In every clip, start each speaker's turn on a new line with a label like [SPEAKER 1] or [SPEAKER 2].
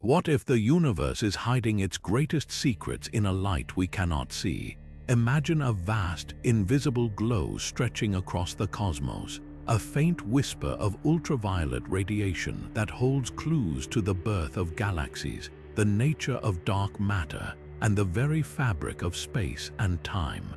[SPEAKER 1] What if the universe is hiding its greatest secrets in a light we cannot see? Imagine a vast, invisible glow stretching across the cosmos, a faint whisper of ultraviolet radiation that holds clues to the birth of galaxies, the nature of dark matter, and the very fabric of space and time.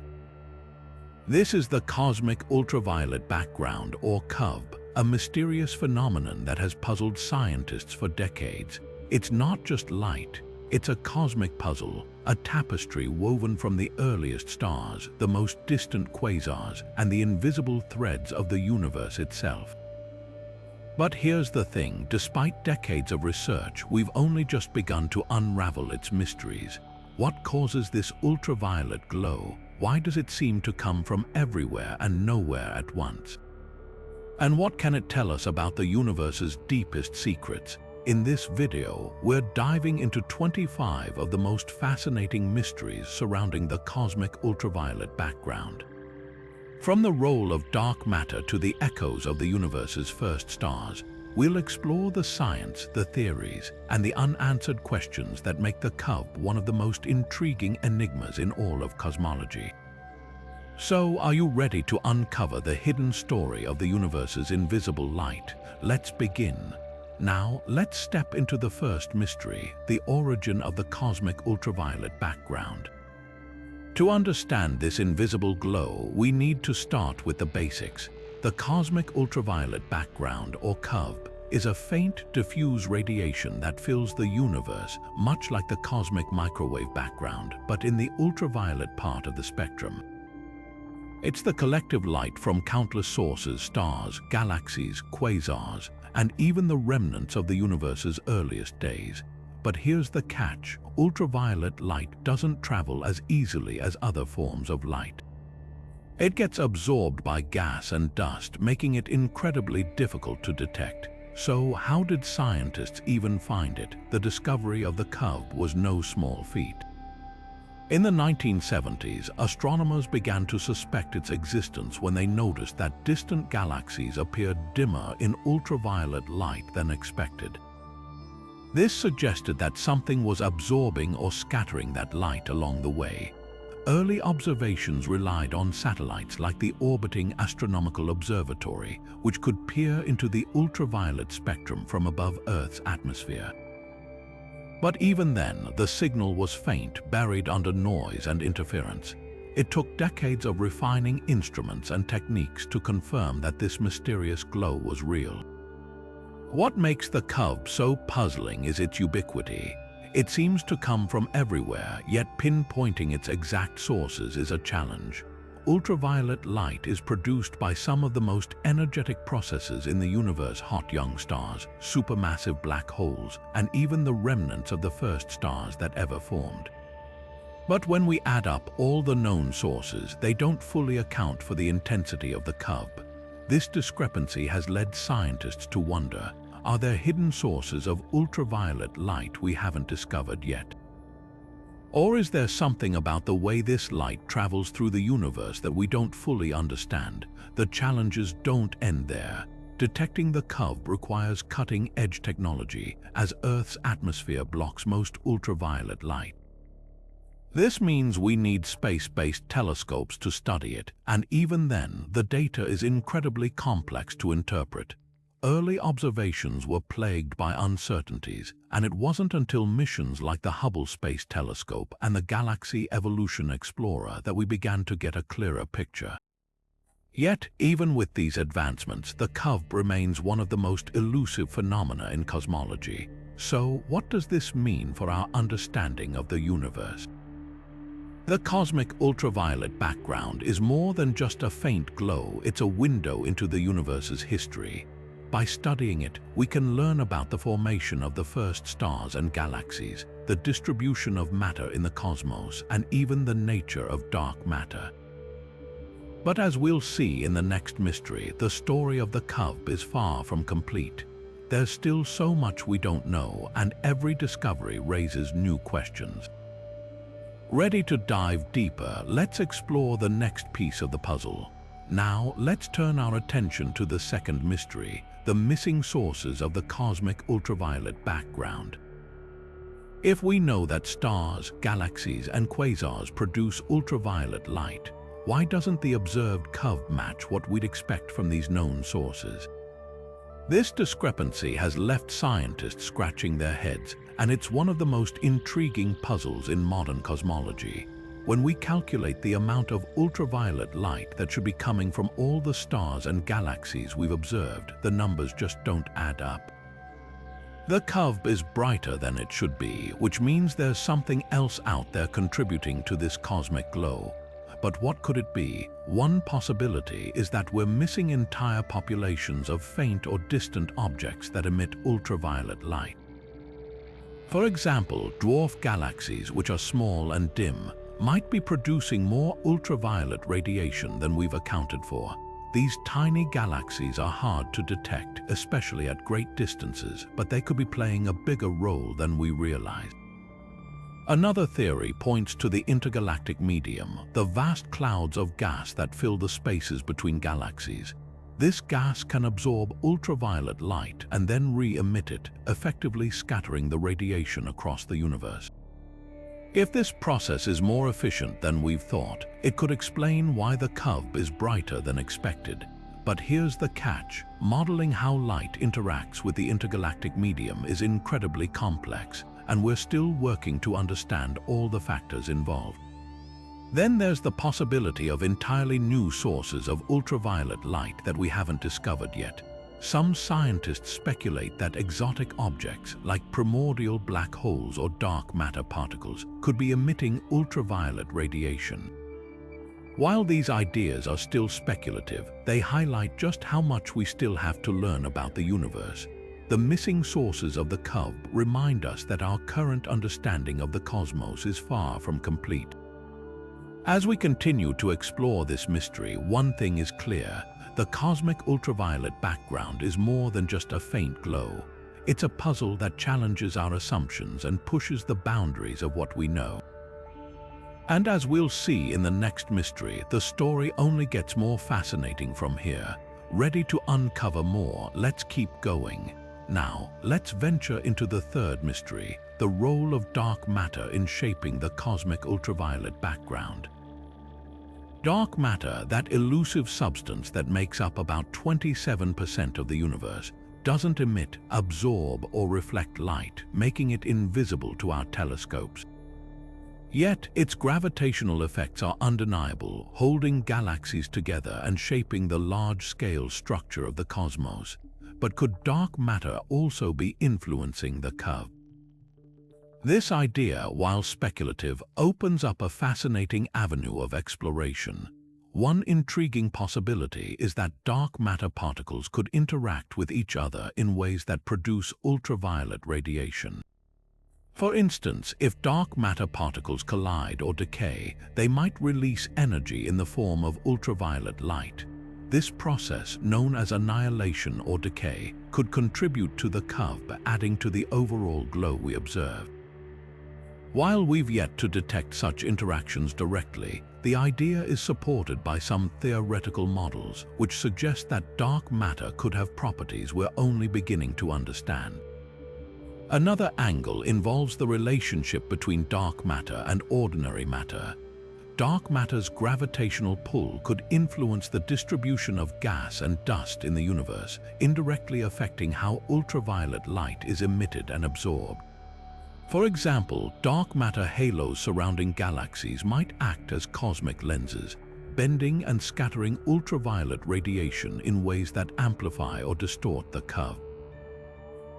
[SPEAKER 1] This is the Cosmic Ultraviolet Background, or CUVB, a mysterious phenomenon that has puzzled scientists for decades. It's not just light, it's a cosmic puzzle, a tapestry woven from the earliest stars, the most distant quasars, and the invisible threads of the universe itself. But here's the thing, despite decades of research, we've only just begun to unravel its mysteries. What causes this ultraviolet glow? Why does it seem to come from everywhere and nowhere at once? And what can it tell us about the universe's deepest secrets? In this video, we're diving into 25 of the most fascinating mysteries surrounding the cosmic ultraviolet background. From the role of dark matter to the echoes of the universe's first stars, we'll explore the science, the theories, and the unanswered questions that make the CUVB one of the most intriguing enigmas in all of cosmology. So, are you ready to uncover the hidden story of the universe's invisible light? Let's begin. Now, let's step into the first mystery, the origin of the cosmic ultraviolet background. To understand this invisible glow, we need to start with the basics. The cosmic ultraviolet background, or CUVB, is a faint, diffuse radiation that fills the universe, much like the cosmic microwave background, but in the ultraviolet part of the spectrum. It's the collective light from countless sources, stars, galaxies, quasars, and even the remnants of the universe's earliest days. But here's the catch: ultraviolet light doesn't travel as easily as other forms of light. It gets absorbed by gas and dust, making it incredibly difficult to detect. So how did scientists even find it? The discovery of the CUVB was no small feat. In the 1970s, astronomers began to suspect its existence when they noticed that distant galaxies appeared dimmer in ultraviolet light than expected. This suggested that something was absorbing or scattering that light along the way. Early observations relied on satellites like the orbiting Astronomical Observatory, which could peer into the ultraviolet spectrum from above Earth's atmosphere. But even then, the signal was faint, buried under noise and interference. It took decades of refining instruments and techniques to confirm that this mysterious glow was real. What makes the CUVB so puzzling is its ubiquity. It seems to come from everywhere, yet pinpointing its exact sources is a challenge. Ultraviolet light is produced by some of the most energetic processes in the universe: hot young stars, supermassive black holes, and even the remnants of the first stars that ever formed. But when we add up all the known sources, they don't fully account for the intensity of the CUVB. This discrepancy has led scientists to wonder, are there hidden sources of ultraviolet light we haven't discovered yet? Or is there something about the way this light travels through the universe that we don't fully understand? The challenges don't end there. Detecting the CUVB requires cutting-edge technology, as Earth's atmosphere blocks most ultraviolet light. This means we need space-based telescopes to study it, and even then, the data is incredibly complex to interpret. Early observations were plagued by uncertainties, and it wasn't until missions like the Hubble Space Telescope and the Galaxy Evolution Explorer that we began to get a clearer picture. Yet, even with these advancements, the CUVB remains one of the most elusive phenomena in cosmology. So, what does this mean for our understanding of the universe? The cosmic ultraviolet background is more than just a faint glow, it's a window into the universe's history. By studying it, we can learn about the formation of the first stars and galaxies, the distribution of matter in the cosmos, and even the nature of dark matter. But as we'll see in the next mystery, the story of the CUVB is far from complete. There's still so much we don't know, and every discovery raises new questions. Ready to dive deeper, let's explore the next piece of the puzzle. Now, let's turn our attention to the second mystery, the missing sources of the cosmic ultraviolet background. If we know that stars, galaxies, and quasars produce ultraviolet light, why doesn't the observed CUVB match what we'd expect from these known sources? This discrepancy has left scientists scratching their heads, and it's one of the most intriguing puzzles in modern cosmology. When we calculate the amount of ultraviolet light that should be coming from all the stars and galaxies we've observed, the numbers just don't add up. The CUVB is brighter than it should be, which means there's something else out there contributing to this cosmic glow. But what could it be? One possibility is that we're missing entire populations of faint or distant objects that emit ultraviolet light. For example, dwarf galaxies, which are small and dim, might be producing more ultraviolet radiation than we've accounted for. These tiny galaxies are hard to detect, especially at great distances, but they could be playing a bigger role than we realize. Another theory points to the intergalactic medium, the vast clouds of gas that fill the spaces between galaxies. This gas can absorb ultraviolet light and then re-emit it, effectively scattering the radiation across the universe. If this process is more efficient than we've thought, it could explain why the CUVB is brighter than expected. But here's the catch: modeling how light interacts with the intergalactic medium is incredibly complex, and we're still working to understand all the factors involved. Then there's the possibility of entirely new sources of ultraviolet light that we haven't discovered yet. Some scientists speculate that exotic objects like primordial black holes or dark matter particles could be emitting ultraviolet radiation. While these ideas are still speculative, they highlight just how much we still have to learn about the universe. The missing sources of the CUVB remind us that our current understanding of the cosmos is far from complete. As we continue to explore this mystery, one thing is clear: the cosmic ultraviolet background is more than just a faint glow. It's a puzzle that challenges our assumptions and pushes the boundaries of what we know. And as we'll see in the next mystery, the story only gets more fascinating from here. Ready to uncover more? Let's keep going. Now, let's venture into the third mystery, the role of dark matter in shaping the cosmic ultraviolet background. Dark matter, that elusive substance that makes up about 27% of the universe, doesn't emit, absorb, or reflect light, making it invisible to our telescopes. Yet, its gravitational effects are undeniable, holding galaxies together and shaping the large-scale structure of the cosmos. But could dark matter also be influencing the CUVB? This idea, while speculative, opens up a fascinating avenue of exploration. One intriguing possibility is that dark matter particles could interact with each other in ways that produce ultraviolet radiation. For instance, if dark matter particles collide or decay, they might release energy in the form of ultraviolet light. This process, known as annihilation or decay, could contribute to the CUVB, adding to the overall glow we observe. While we've yet to detect such interactions directly, the idea is supported by some theoretical models, which suggest that dark matter could have properties we're only beginning to understand. Another angle involves the relationship between dark matter and ordinary matter. Dark matter's gravitational pull could influence the distribution of gas and dust in the universe, indirectly affecting how ultraviolet light is emitted and absorbed. For example, dark matter halos surrounding galaxies might act as cosmic lenses, bending and scattering ultraviolet radiation in ways that amplify or distort the CUVB.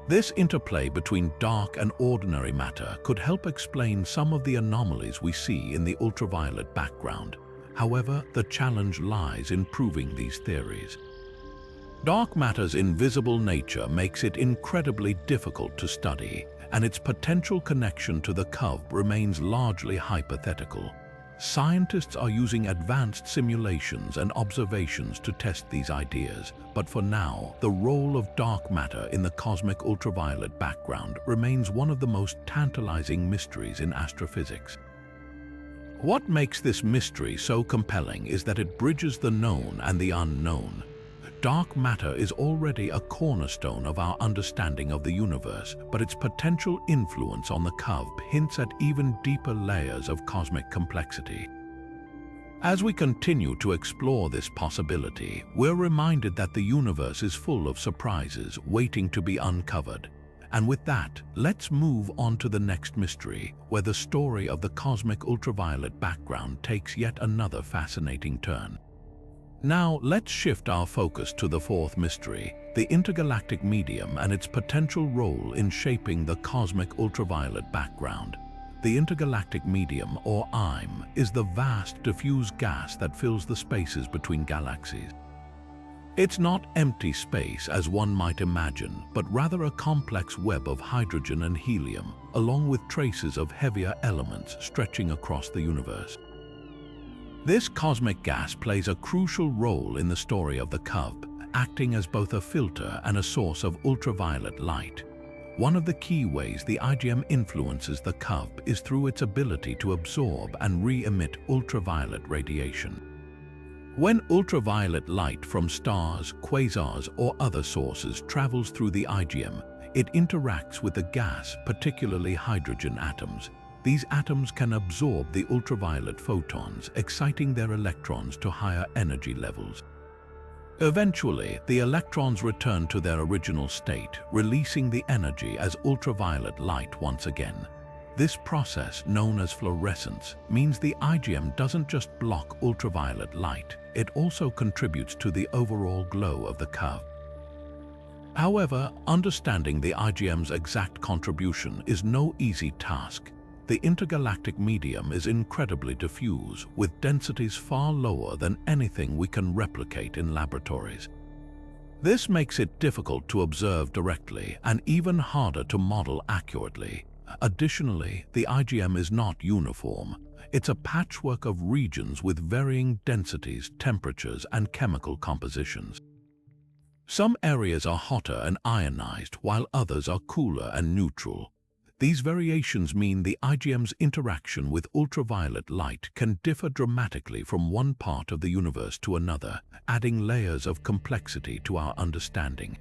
[SPEAKER 1] This interplay between dark and ordinary matter could help explain some of the anomalies we see in the ultraviolet background. However, the challenge lies in proving these theories. Dark matter's invisible nature makes it incredibly difficult to study, and its potential connection to the CUVB remains largely hypothetical. Scientists are using advanced simulations and observations to test these ideas, but for now, the role of dark matter in the cosmic ultraviolet background remains one of the most tantalizing mysteries in astrophysics. What makes this mystery so compelling is that it bridges the known and the unknown. Dark matter is already a cornerstone of our understanding of the universe, but its potential influence on the CUVB hints at even deeper layers of cosmic complexity. As we continue to explore this possibility, we're reminded that the universe is full of surprises waiting to be uncovered. And with that, let's move on to the next mystery, where the story of the cosmic ultraviolet background takes yet another fascinating turn. Now, let's shift our focus to the fourth mystery, the intergalactic medium and its potential role in shaping the cosmic ultraviolet background. The intergalactic medium, or IM, is the vast, diffuse gas that fills the spaces between galaxies. It's not empty space as one might imagine, but rather a complex web of hydrogen and helium, along with traces of heavier elements stretching across the universe. This cosmic gas plays a crucial role in the story of the CUVB, acting as both a filter and a source of ultraviolet light. One of the key ways the IGM influences the CUVB is through its ability to absorb and re-emit ultraviolet radiation. When ultraviolet light from stars, quasars, or other sources travels through the IGM, it interacts with the gas, particularly hydrogen atoms. These atoms can absorb the ultraviolet photons, exciting their electrons to higher energy levels. Eventually, the electrons return to their original state, releasing the energy as ultraviolet light once again. This process, known as fluorescence, means the IGM doesn't just block ultraviolet light, it also contributes to the overall glow of the CUVB. However, understanding the IGM's exact contribution is no easy task. The intergalactic medium is incredibly diffuse, with densities far lower than anything we can replicate in laboratories. This makes it difficult to observe directly and even harder to model accurately. Additionally, the IGM is not uniform. It's a patchwork of regions with varying densities, temperatures, and chemical compositions. Some areas are hotter and ionized, while others are cooler and neutral. These variations mean the IGM's interaction with ultraviolet light can differ dramatically from one part of the universe to another, adding layers of complexity to our understanding.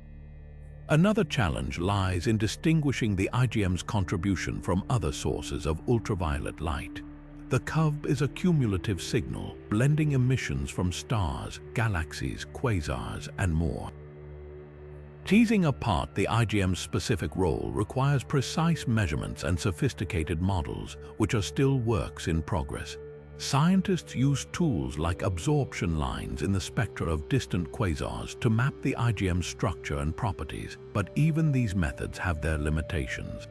[SPEAKER 1] Another challenge lies in distinguishing the IGM's contribution from other sources of ultraviolet light. The CUVB is a cumulative signal, blending emissions from stars, galaxies, quasars, and more. Teasing apart the IGM's specific role requires precise measurements and sophisticated models, which are still works in progress. Scientists use tools like absorption lines in the spectra of distant quasars to map the IGM's structure and properties, but even these methods have their limitations.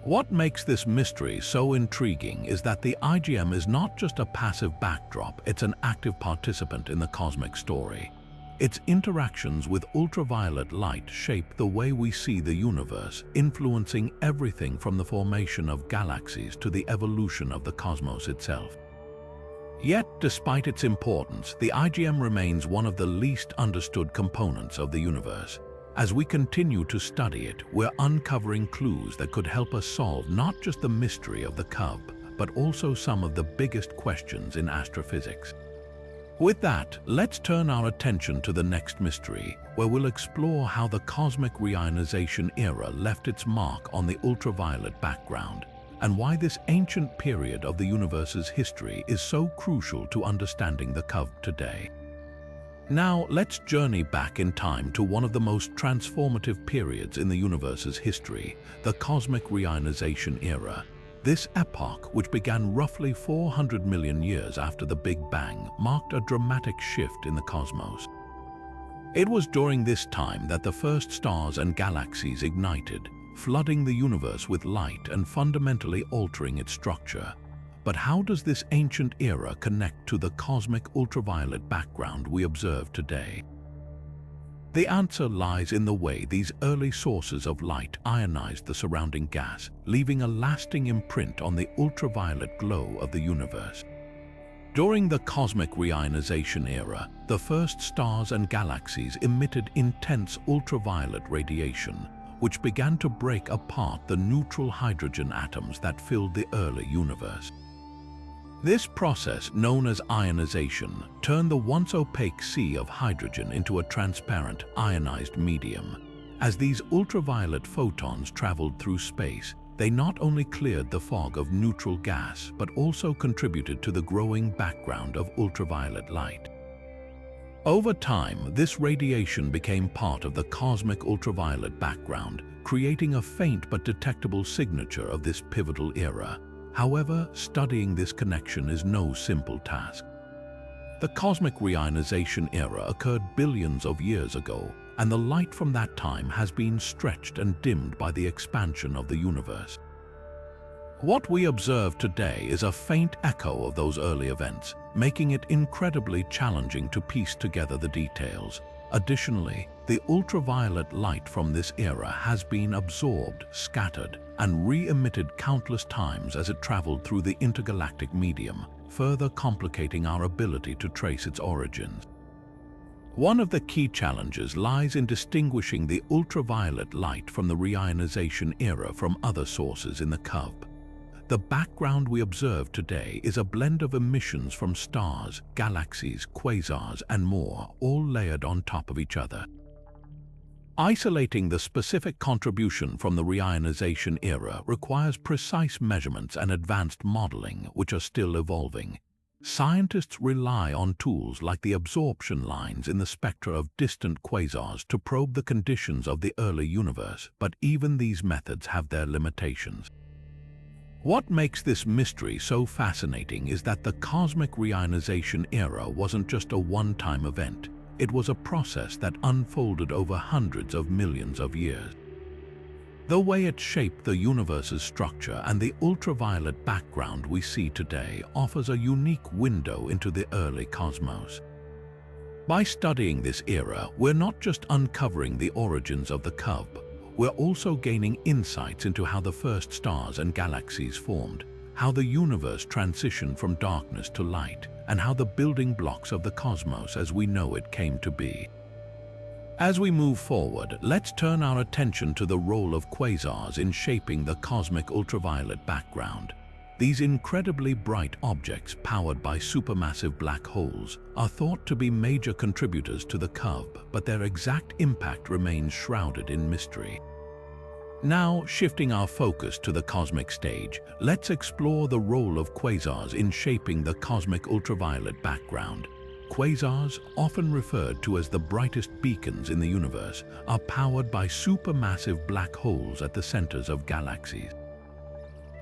[SPEAKER 1] What makes this mystery so intriguing is that the IGM is not just a passive backdrop, it's an active participant in the cosmic story. Its interactions with ultraviolet light shape the way we see the universe, influencing everything from the formation of galaxies to the evolution of the cosmos itself. Yet, despite its importance, the IGM remains one of the least understood components of the universe. As we continue to study it, we're uncovering clues that could help us solve not just the mystery of the CUVB, but also some of the biggest questions in astrophysics. With that, let's turn our attention to the next mystery, where we'll explore how the cosmic reionization era left its mark on the ultraviolet background, and why this ancient period of the universe's history is so crucial to understanding the CUVB today. Now, let's journey back in time to one of the most transformative periods in the universe's history, the cosmic reionization era. This epoch, which began roughly 400 million years after the Big Bang, marked a dramatic shift in the cosmos. It was during this time that the first stars and galaxies ignited, flooding the universe with light and fundamentally altering its structure. But how does this ancient era connect to the cosmic ultraviolet background we observe today? The answer lies in the way these early sources of light ionized the surrounding gas, leaving a lasting imprint on the ultraviolet glow of the universe. During the cosmic reionization era, the first stars and galaxies emitted intense ultraviolet radiation, which began to break apart the neutral hydrogen atoms that filled the early universe. This process, known as ionization, turned the once opaque sea of hydrogen into a transparent, ionized medium. As these ultraviolet photons traveled through space, they not only cleared the fog of neutral gas, but also contributed to the growing background of ultraviolet light. Over time, this radiation became part of the cosmic ultraviolet background, creating a faint but detectable signature of this pivotal era. However, studying this connection is no simple task. The cosmic reionization era occurred billions of years ago, and the light from that time has been stretched and dimmed by the expansion of the universe. What we observe today is a faint echo of those early events, making it incredibly challenging to piece together the details. Additionally, the ultraviolet light from this era has been absorbed, scattered, and re-emitted countless times as it traveled through the intergalactic medium, further complicating our ability to trace its origins. One of the key challenges lies in distinguishing the ultraviolet light from the reionization era from other sources in the CUVB. The background we observe today is a blend of emissions from stars, galaxies, quasars, and more, all layered on top of each other. Isolating the specific contribution from the reionization era requires precise measurements and advanced modeling, which are still evolving. Scientists rely on tools like the absorption lines in the spectra of distant quasars to probe the conditions of the early universe, but even these methods have their limitations. What makes this mystery so fascinating is that the cosmic reionization era wasn't just a one-time event. It was a process that unfolded over hundreds of millions of years. The way it shaped the universe's structure and the ultraviolet background we see today offers a unique window into the early cosmos. By studying this era, we're not just uncovering the origins of the CUVB, we're also gaining insights into how the first stars and galaxies formed, how the universe transitioned from darkness to light, and how the building blocks of the cosmos as we know it came to be. As we move forward, let's turn our attention to the role of quasars in shaping the cosmic ultraviolet background. These incredibly bright objects powered by supermassive black holes are thought to be major contributors to the CUVB, but their exact impact remains shrouded in mystery. Now, shifting our focus to the cosmic stage, let's explore the role of quasars in shaping the cosmic ultraviolet background. Quasars, often referred to as the brightest beacons in the universe, are powered by supermassive black holes at the centers of galaxies.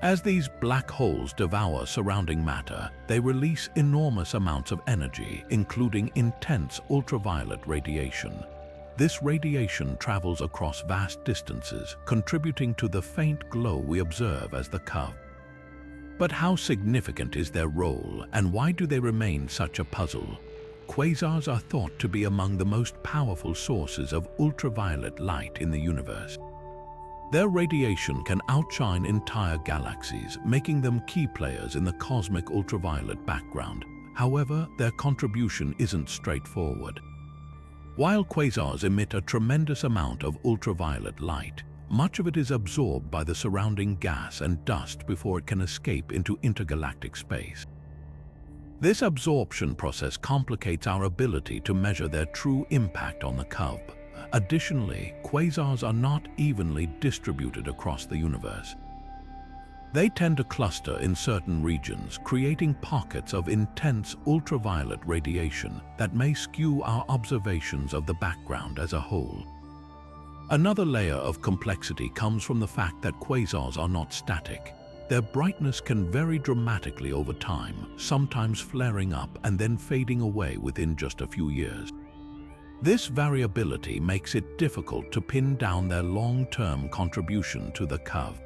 [SPEAKER 1] As these black holes devour surrounding matter, they release enormous amounts of energy, including intense ultraviolet radiation. This radiation travels across vast distances, contributing to the faint glow we observe as the CUVB. But how significant is their role, and why do they remain such a puzzle? Quasars are thought to be among the most powerful sources of ultraviolet light in the universe. Their radiation can outshine entire galaxies, making them key players in the cosmic ultraviolet background. However, their contribution isn't straightforward. While quasars emit a tremendous amount of ultraviolet light, much of it is absorbed by the surrounding gas and dust before it can escape into intergalactic space. This absorption process complicates our ability to measure their true impact on the CUVB. Additionally, quasars are not evenly distributed across the universe. They tend to cluster in certain regions, creating pockets of intense ultraviolet radiation that may skew our observations of the background as a whole. Another layer of complexity comes from the fact that quasars are not static. Their brightness can vary dramatically over time, sometimes flaring up and then fading away within just a few years. This variability makes it difficult to pin down their long-term contribution to the CUVB.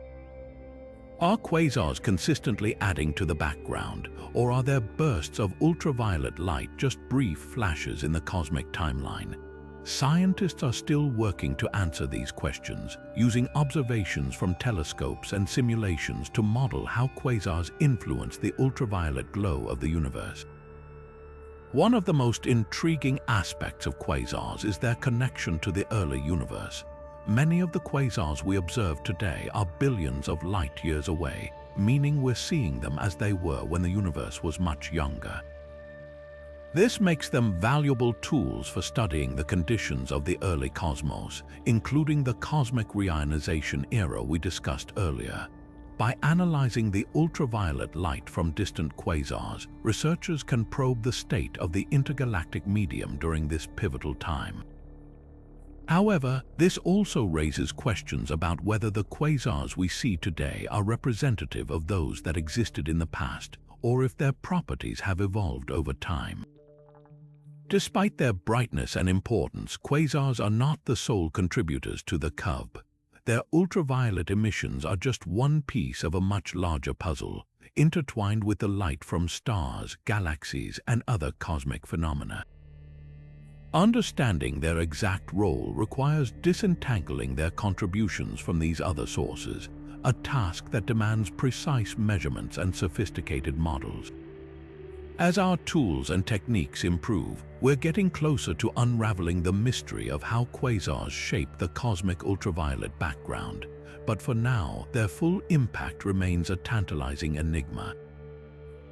[SPEAKER 1] Are quasars consistently adding to the background, or are their bursts of ultraviolet light just brief flashes in the cosmic timeline? Scientists are still working to answer these questions, using observations from telescopes and simulations to model how quasars influence the ultraviolet glow of the universe. One of the most intriguing aspects of quasars is their connection to the early universe. Many of the quasars we observe today are billions of light years away, meaning we're seeing them as they were when the universe was much younger. This makes them valuable tools for studying the conditions of the early cosmos, including the cosmic reionization era we discussed earlier. By analyzing the ultraviolet light from distant quasars, researchers can probe the state of the intergalactic medium during this pivotal time. However, this also raises questions about whether the quasars we see today are representative of those that existed in the past, or if their properties have evolved over time. Despite their brightness and importance, quasars are not the sole contributors to the CUVB. Their ultraviolet emissions are just one piece of a much larger puzzle, intertwined with the light from stars, galaxies, and other cosmic phenomena. Understanding their exact role requires disentangling their contributions from these other sources, a task that demands precise measurements and sophisticated models. As our tools and techniques improve, we're getting closer to unraveling the mystery of how quasars shape the cosmic ultraviolet background. But for now, their full impact remains a tantalizing enigma.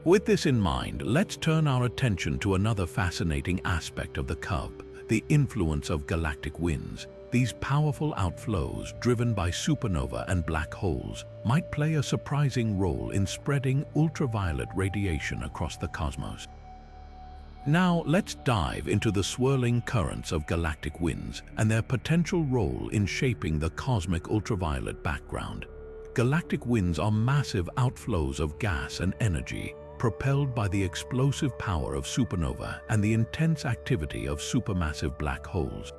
[SPEAKER 1] With this in mind, let's turn our attention to another fascinating aspect of the CUVB, the influence of galactic winds. These powerful outflows, driven by supernova and black holes, might play a surprising role in spreading ultraviolet radiation across the cosmos. Now, let's dive into the swirling currents of galactic winds and their potential role in shaping the cosmic ultraviolet background. Galactic winds are massive outflows of gas and energy, propelled by the explosive power of supernova and the intense activity of supermassive black holes.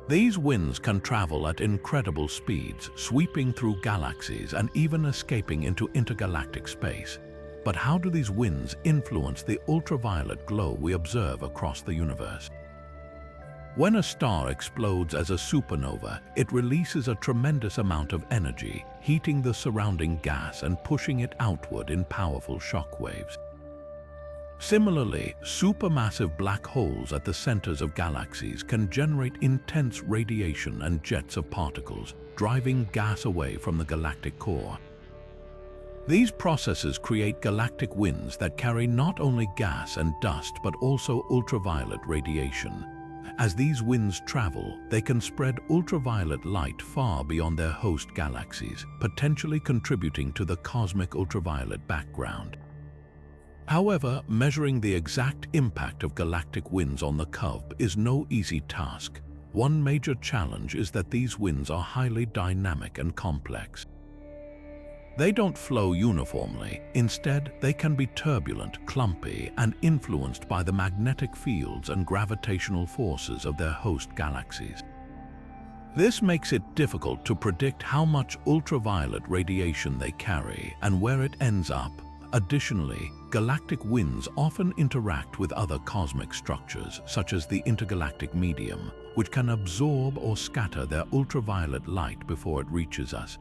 [SPEAKER 1] These winds can travel at incredible speeds, sweeping through galaxies and even escaping into intergalactic space. But how do these winds influence the ultraviolet glow we observe across the universe? When a star explodes as a supernova, it releases a tremendous amount of energy, heating the surrounding gas and pushing it outward in powerful shock waves. Similarly, supermassive black holes at the centers of galaxies can generate intense radiation and jets of particles, driving gas away from the galactic core. These processes create galactic winds that carry not only gas and dust but also ultraviolet radiation. As these winds travel, they can spread ultraviolet light far beyond their host galaxies, potentially contributing to the cosmic ultraviolet background. However, measuring the exact impact of galactic winds on the CUVB is no easy task. One major challenge is that these winds are highly dynamic and complex. They don't flow uniformly. Instead, they can be turbulent, clumpy, and influenced by the magnetic fields and gravitational forces of their host galaxies. This makes it difficult to predict how much ultraviolet radiation they carry and where it ends up. Additionally, galactic winds often interact with other cosmic structures, such as the intergalactic medium, which can absorb or scatter their ultraviolet light before it reaches us.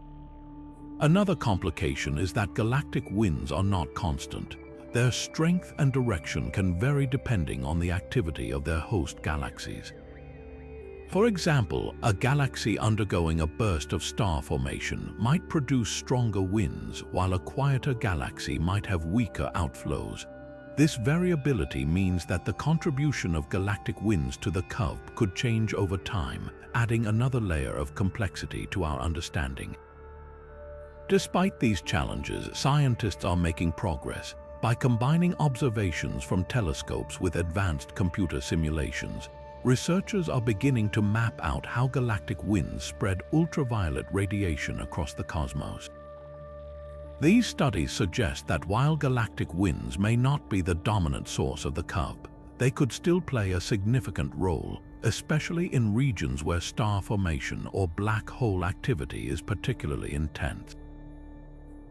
[SPEAKER 1] Another complication is that galactic winds are not constant. Their strength and direction can vary depending on the activity of their host galaxies. For example, a galaxy undergoing a burst of star formation might produce stronger winds, while a quieter galaxy might have weaker outflows. This variability means that the contribution of galactic winds to the CUVB could change over time, adding another layer of complexity to our understanding. Despite these challenges, scientists are making progress. By combining observations from telescopes with advanced computer simulations, researchers are beginning to map out how galactic winds spread ultraviolet radiation across the cosmos. These studies suggest that while galactic winds may not be the dominant source of the CUVB, they could still play a significant role, especially in regions where star formation or black hole activity is particularly intense.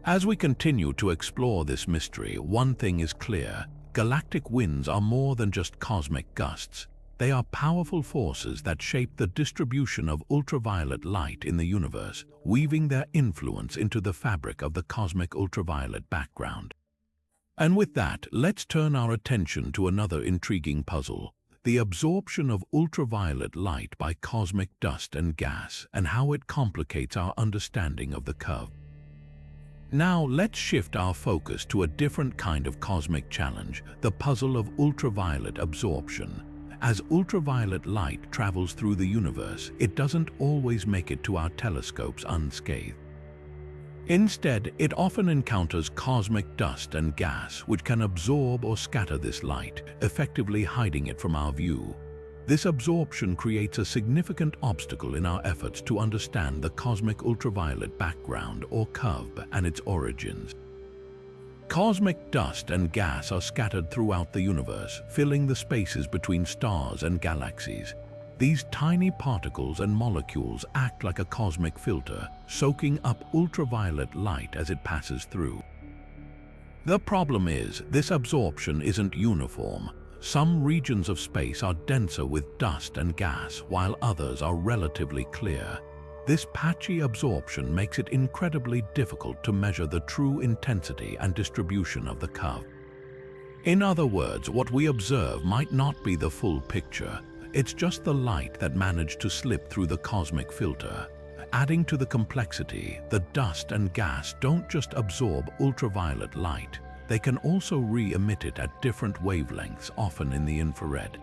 [SPEAKER 1] As we continue to explore this mystery, one thing is clear: galactic winds are more than just cosmic gusts. They are powerful forces that shape the distribution of ultraviolet light in the universe, weaving their influence into the fabric of the cosmic ultraviolet background. And with that, let's turn our attention to another intriguing puzzle: the absorption of ultraviolet light by cosmic dust and gas, and how it complicates our understanding of the CUVB. Now let's shift our focus to a different kind of cosmic challenge, the puzzle of ultraviolet absorption. As ultraviolet light travels through the universe, it doesn't always make it to our telescopes unscathed. Instead, it often encounters cosmic dust and gas, which can absorb or scatter this light, effectively hiding it from our view. This absorption creates a significant obstacle in our efforts to understand the cosmic ultraviolet background, or CUVB, and its origins. Cosmic dust and gas are scattered throughout the universe, filling the spaces between stars and galaxies. These tiny particles and molecules act like a cosmic filter, soaking up ultraviolet light as it passes through. The problem is, this absorption isn't uniform. Some regions of space are denser with dust and gas, while others are relatively clear. This patchy absorption makes it incredibly difficult to measure the true intensity and distribution of the CUVB. In other words, what we observe might not be the full picture. It's just the light that managed to slip through the cosmic filter. Adding to the complexity, the dust and gas don't just absorb ultraviolet light. They can also re-emit it at different wavelengths, often in the infrared.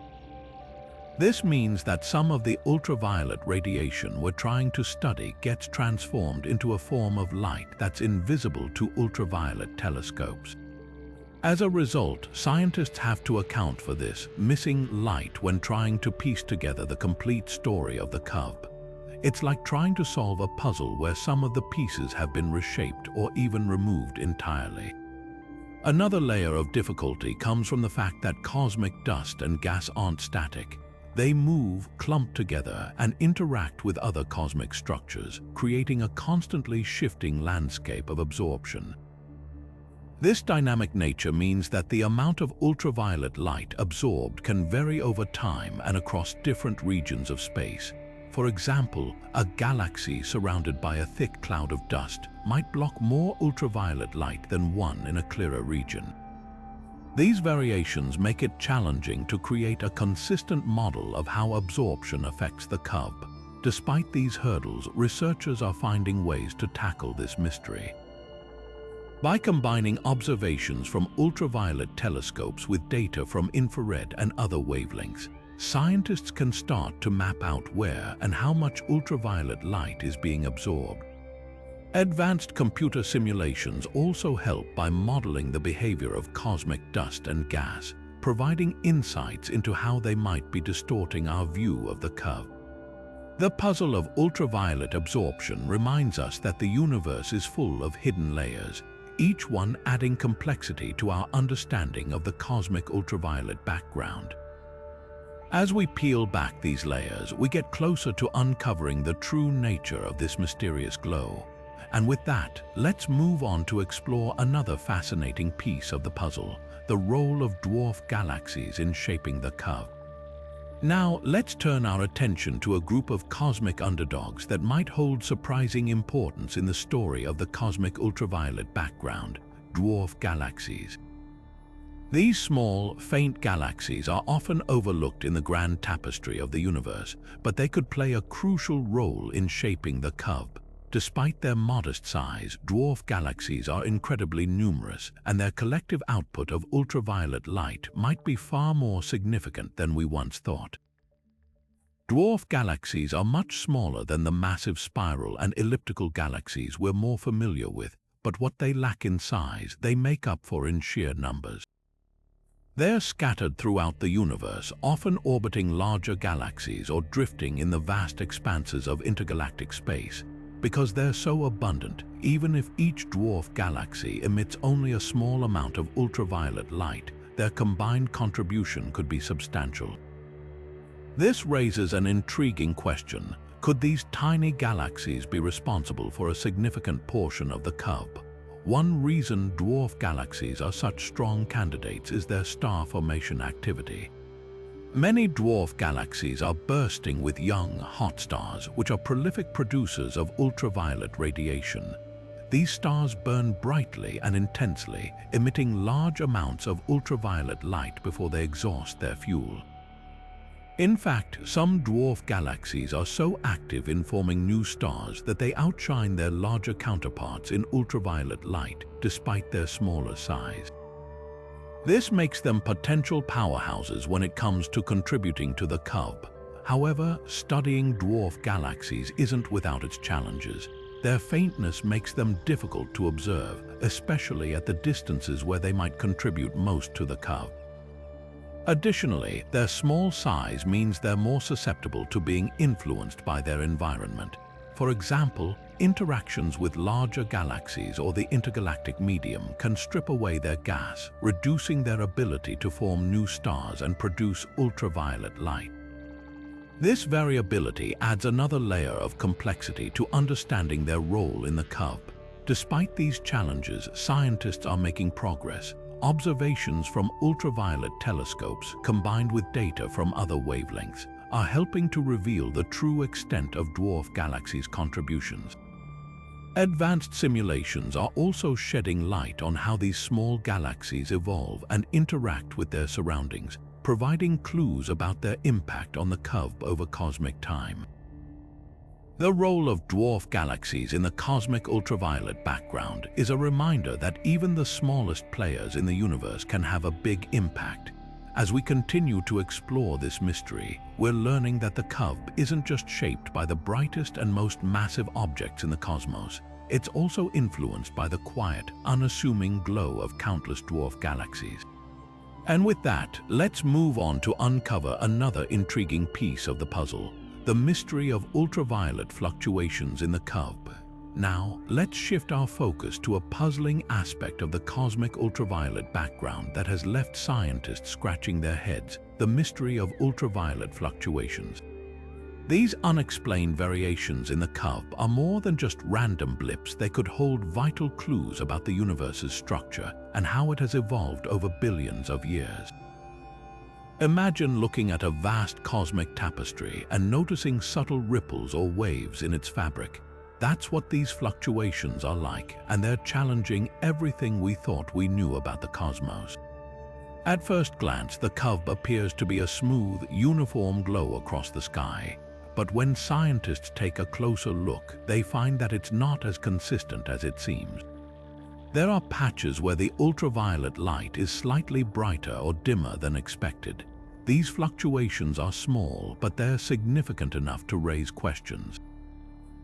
[SPEAKER 1] This means that some of the ultraviolet radiation we're trying to study gets transformed into a form of light that's invisible to ultraviolet telescopes. As a result, scientists have to account for this missing light when trying to piece together the complete story of the CUVB. It's like trying to solve a puzzle where some of the pieces have been reshaped or even removed entirely. Another layer of difficulty comes from the fact that cosmic dust and gas aren't static. They move, clump together, and interact with other cosmic structures, creating a constantly shifting landscape of absorption. This dynamic nature means that the amount of ultraviolet light absorbed can vary over time and across different regions of space. For example, a galaxy surrounded by a thick cloud of dust might block more ultraviolet light than one in a clearer region. These variations make it challenging to create a consistent model of how absorption affects the CUVB. Despite these hurdles, researchers are finding ways to tackle this mystery. By combining observations from ultraviolet telescopes with data from infrared and other wavelengths, scientists can start to map out where and how much ultraviolet light is being absorbed. Advanced computer simulations also help by modeling the behavior of cosmic dust and gas, providing insights into how they might be distorting our view of the CUVB. The puzzle of ultraviolet absorption reminds us that the universe is full of hidden layers, each one adding complexity to our understanding of the cosmic ultraviolet background. As we peel back these layers, we get closer to uncovering the true nature of this mysterious glow. And with that, let's move on to explore another fascinating piece of the puzzle, the role of dwarf galaxies in shaping the CUVB. Now, let's turn our attention to a group of cosmic underdogs that might hold surprising importance in the story of the cosmic ultraviolet background, dwarf galaxies. These small, faint galaxies are often overlooked in the grand tapestry of the universe, but they could play a crucial role in shaping the CUVB. Despite their modest size, dwarf galaxies are incredibly numerous, and their collective output of ultraviolet light might be far more significant than we once thought. Dwarf galaxies are much smaller than the massive spiral and elliptical galaxies we're more familiar with, but what they lack in size, they make up for in sheer numbers. They're scattered throughout the universe, often orbiting larger galaxies or drifting in the vast expanses of intergalactic space. Because they're so abundant, even if each dwarf galaxy emits only a small amount of ultraviolet light, their combined contribution could be substantial. This raises an intriguing question. Could these tiny galaxies be responsible for a significant portion of the CUVB? One reason dwarf galaxies are such strong candidates is their star formation activity. Many dwarf galaxies are bursting with young, hot stars, which are prolific producers of ultraviolet radiation. These stars burn brightly and intensely, emitting large amounts of ultraviolet light before they exhaust their fuel. In fact, some dwarf galaxies are so active in forming new stars that they outshine their larger counterparts in ultraviolet light, despite their smaller size. This makes them potential powerhouses when it comes to contributing to the CUVB. However, studying dwarf galaxies isn't without its challenges. Their faintness makes them difficult to observe, especially at the distances where they might contribute most to the CUVB. Additionally, their small size means they're more susceptible to being influenced by their environment. For example, interactions with larger galaxies or the intergalactic medium can strip away their gas, reducing their ability to form new stars and produce ultraviolet light. This variability adds another layer of complexity to understanding their role in the CUVB. Despite these challenges, scientists are making progress. Observations from ultraviolet telescopes, combined with data from other wavelengths, are helping to reveal the true extent of dwarf galaxies' contributions. Advanced simulations are also shedding light on how these small galaxies evolve and interact with their surroundings, providing clues about their impact on the CUVB over cosmic time. The role of dwarf galaxies in the cosmic ultraviolet background is a reminder that even the smallest players in the universe can have a big impact. As we continue to explore this mystery, we're learning that the CUVB isn't just shaped by the brightest and most massive objects in the cosmos. It's also influenced by the quiet, unassuming glow of countless dwarf galaxies. And with that, let's move on to uncover another intriguing piece of the puzzle: the mystery of ultraviolet fluctuations in the CUVB. Now, let's shift our focus to a puzzling aspect of the cosmic ultraviolet background that has left scientists scratching their heads: the mystery of ultraviolet fluctuations. These unexplained variations in the CUVB are more than just random blips. They could hold vital clues about the universe's structure and how it has evolved over billions of years. Imagine looking at a vast cosmic tapestry and noticing subtle ripples or waves in its fabric. That's what these fluctuations are like, and they're challenging everything we thought we knew about the cosmos. At first glance, the CUVB appears to be a smooth, uniform glow across the sky. But when scientists take a closer look, they find that it's not as consistent as it seems. There are patches where the ultraviolet light is slightly brighter or dimmer than expected. These fluctuations are small, but they're significant enough to raise questions.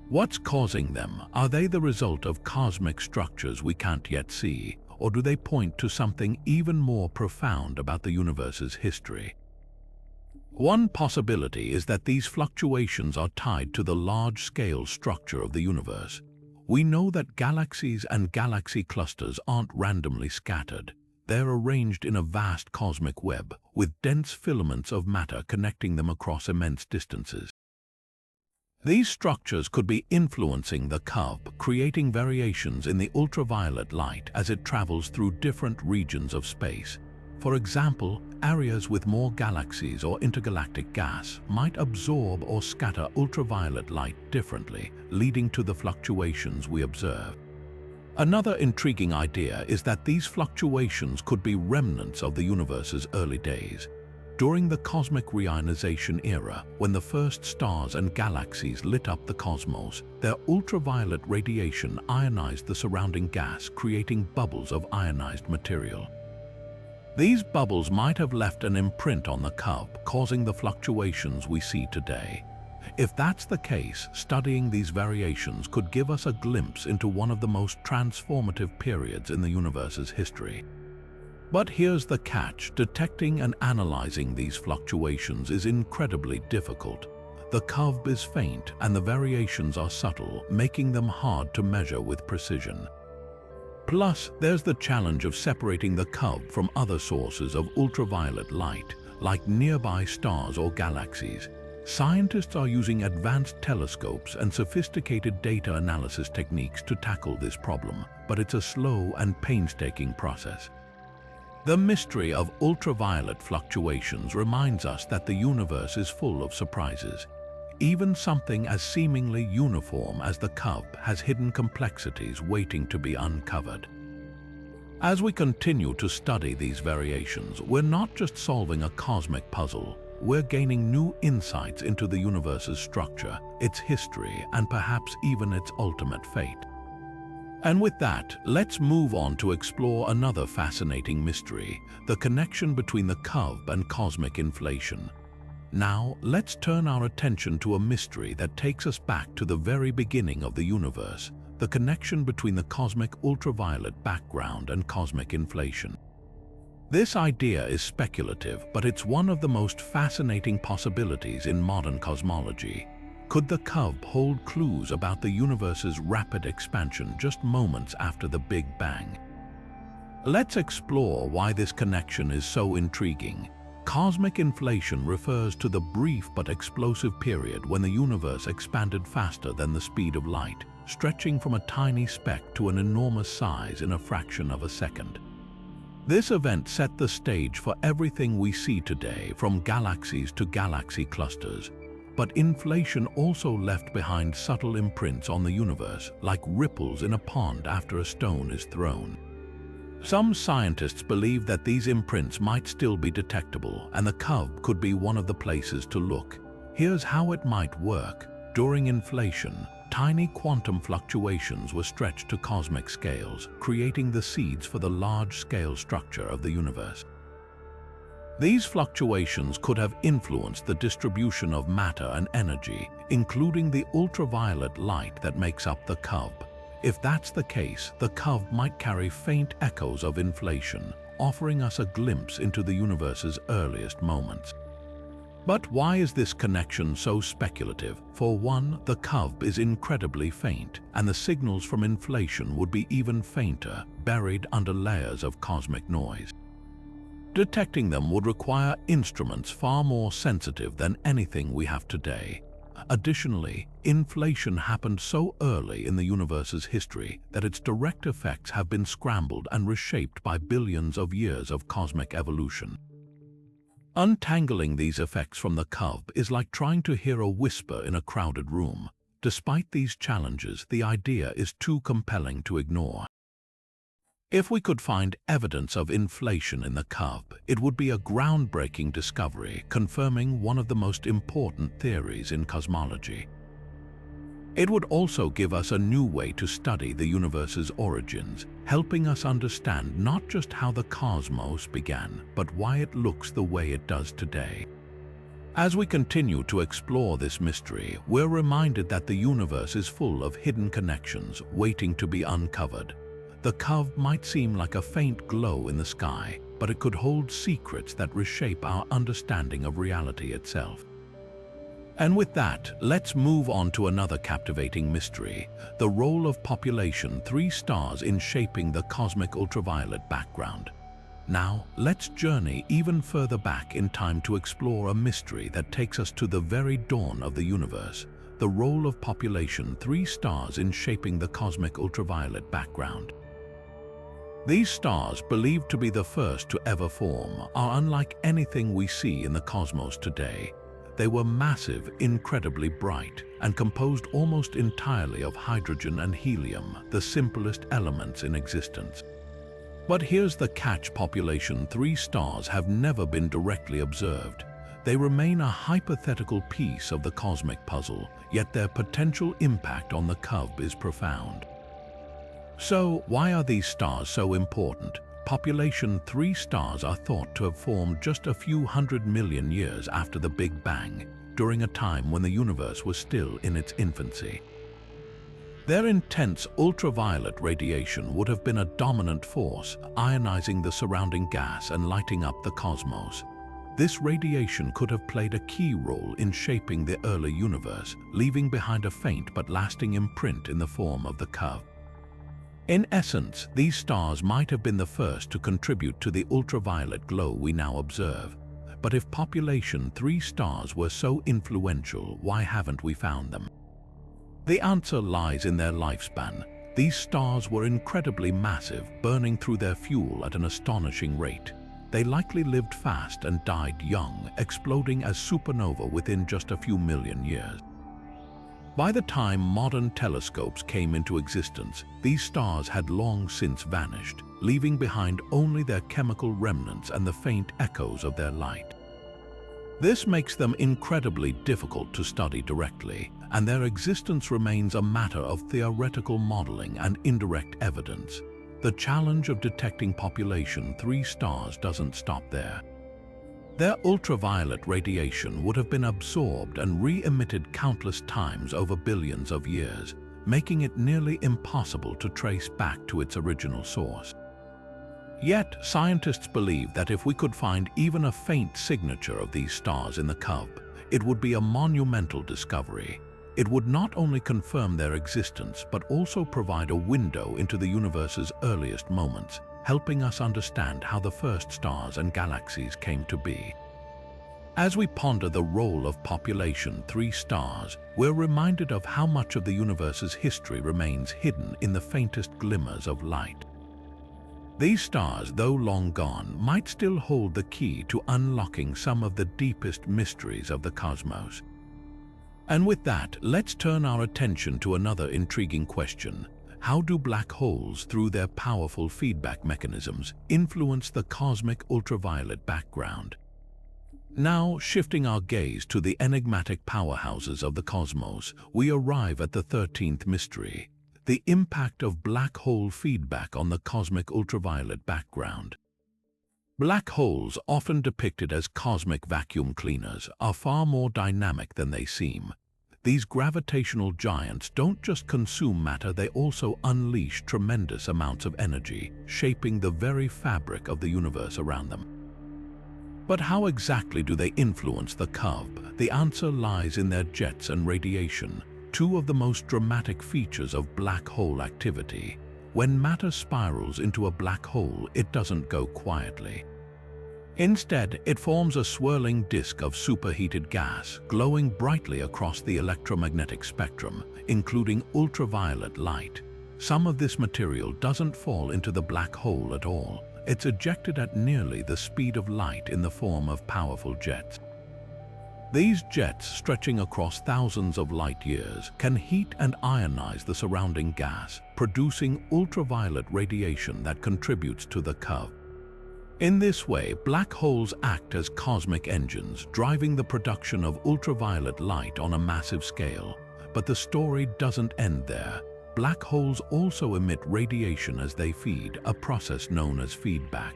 [SPEAKER 1] What's causing them? Are they the result of cosmic structures we can't yet see, or do they point to something even more profound about the universe's history? One possibility is that these fluctuations are tied to the large-scale structure of the universe. We know that galaxies and galaxy clusters aren't randomly scattered. They're arranged in a vast cosmic web, with dense filaments of matter connecting them across immense distances. These structures could be influencing the CUVB, creating variations in the ultraviolet light as it travels through different regions of space. For example, areas with more galaxies or intergalactic gas might absorb or scatter ultraviolet light differently, leading to the fluctuations we observe. Another intriguing idea is that these fluctuations could be remnants of the universe's early days. During the cosmic reionization era, when the first stars and galaxies lit up the cosmos, their ultraviolet radiation ionized the surrounding gas, creating bubbles of ionized material. These bubbles might have left an imprint on the CUVB, causing the fluctuations we see today. If that's the case, studying these variations could give us a glimpse into one of the most transformative periods in the universe's history. But here's the catch: detecting and analyzing these fluctuations is incredibly difficult. The CUVB is faint and the variations are subtle, making them hard to measure with precision. Plus, there's the challenge of separating the CUVB from other sources of ultraviolet light, like nearby stars or galaxies. Scientists are using advanced telescopes and sophisticated data analysis techniques to tackle this problem, but it's a slow and painstaking process. The mystery of ultraviolet fluctuations reminds us that the universe is full of surprises. Even something as seemingly uniform as the CUVB has hidden complexities waiting to be uncovered. As we continue to study these variations, we're not just solving a cosmic puzzle, we're gaining new insights into the universe's structure, its history, and perhaps even its ultimate fate. And with that, let's move on to explore another fascinating mystery, the connection between the CUVB and cosmic inflation. Now, let's turn our attention to a mystery that takes us back to the very beginning of the universe, the connection between the cosmic ultraviolet background and cosmic inflation. This idea is speculative, but it's one of the most fascinating possibilities in modern cosmology. Could the CUVB hold clues about the universe's rapid expansion just moments after the Big Bang? Let's explore why this connection is so intriguing. Cosmic inflation refers to the brief but explosive period when the universe expanded faster than the speed of light, stretching from a tiny speck to an enormous size in a fraction of a second. This event set the stage for everything we see today, from galaxies to galaxy clusters. But inflation also left behind subtle imprints on the universe, like ripples in a pond after a stone is thrown. Some scientists believe that these imprints might still be detectable, and the CUVB could be one of the places to look. Here's how it might work. During inflation, tiny quantum fluctuations were stretched to cosmic scales, creating the seeds for the large-scale structure of the universe. These fluctuations could have influenced the distribution of matter and energy, including the ultraviolet light that makes up the CUVB. If that's the case, the CUVB might carry faint echoes of inflation, offering us a glimpse into the universe's earliest moments. But why is this connection so speculative? For one, the CUVB is incredibly faint, and the signals from inflation would be even fainter, buried under layers of cosmic noise. Detecting them would require instruments far more sensitive than anything we have today. Additionally, inflation happened so early in the universe's history that its direct effects have been scrambled and reshaped by billions of years of cosmic evolution. Untangling these effects from the CUVB is like trying to hear a whisper in a crowded room. Despite these challenges, the idea is too compelling to ignore. If we could find evidence of inflation in the CUVB, it would be a groundbreaking discovery, confirming one of the most important theories in cosmology. It would also give us a new way to study the universe's origins, helping us understand not just how the cosmos began, but why it looks the way it does today. As we continue to explore this mystery, we're reminded that the universe is full of hidden connections waiting to be uncovered. The CUVB might seem like a faint glow in the sky, but it could hold secrets that reshape our understanding of reality itself. And with that, let's move on to another captivating mystery, the role of population 3 stars in shaping the cosmic ultraviolet background. Now, let's journey even further back in time to explore a mystery that takes us to the very dawn of the universe, the role of population 3 stars in shaping the cosmic ultraviolet background. These stars, believed to be the first to ever form, are unlike anything we see in the cosmos today. They were massive, incredibly bright, and composed almost entirely of hydrogen and helium, the simplest elements in existence. But here's the catch: population 3 stars have never been directly observed. They remain a hypothetical piece of the cosmic puzzle, yet their potential impact on the CUVB is profound. So, why are these stars so important? Population 3 stars are thought to have formed just a few 100 million years after the Big Bang, during a time when the universe was still in its infancy. Their intense ultraviolet radiation would have been a dominant force, ionizing the surrounding gas and lighting up the cosmos. This radiation could have played a key role in shaping the early universe, leaving behind a faint but lasting imprint in the form of the CUVB. In essence, these stars might have been the first to contribute to the ultraviolet glow we now observe. But if population 3 stars were so influential, why haven't we found them? The answer lies in their lifespan. These stars were incredibly massive, burning through their fuel at an astonishing rate. They likely lived fast and died young, exploding as supernova within just a few million years. By the time modern telescopes came into existence, these stars had long since vanished, leaving behind only their chemical remnants and the faint echoes of their light. This makes them incredibly difficult to study directly, and their existence remains a matter of theoretical modeling and indirect evidence. The challenge of detecting population 3 stars doesn't stop there. Their ultraviolet radiation would have been absorbed and re-emitted countless times over billions of years, making it nearly impossible to trace back to its original source. Yet, scientists believe that if we could find even a faint signature of these stars in the CUVB, it would be a monumental discovery. It would not only confirm their existence, but also provide a window into the universe's earliest moments, helping us understand how the first stars and galaxies came to be. As we ponder the role of population 3 stars, we're reminded of how much of the universe's history remains hidden in the faintest glimmers of light. These stars, though long gone, might still hold the key to unlocking some of the deepest mysteries of the cosmos. And with that, let's turn our attention to another intriguing question. How do black holes, through their powerful feedback mechanisms, influence the cosmic ultraviolet background? Now, shifting our gaze to the enigmatic powerhouses of the cosmos, we arrive at the 13th mystery: the impact of black hole feedback on the cosmic ultraviolet background. Black holes, often depicted as cosmic vacuum cleaners, are far more dynamic than they seem. These gravitational giants don't just consume matter, they also unleash tremendous amounts of energy, shaping the very fabric of the universe around them. But how exactly do they influence the CUVB? The answer lies in their jets and radiation, 2 of the most dramatic features of black hole activity. When matter spirals into a black hole, it doesn't go quietly. Instead, it forms a swirling disk of superheated gas, glowing brightly across the electromagnetic spectrum, including ultraviolet light. Some of this material doesn't fall into the black hole at all. It's ejected at nearly the speed of light in the form of powerful jets. These jets, stretching across thousands of light years, can heat and ionize the surrounding gas, producing ultraviolet radiation that contributes to the CUVB. In this way, black holes act as cosmic engines, driving the production of ultraviolet light on a massive scale. But the story doesn't end there. Black holes also emit radiation as they feed, a process known as feedback.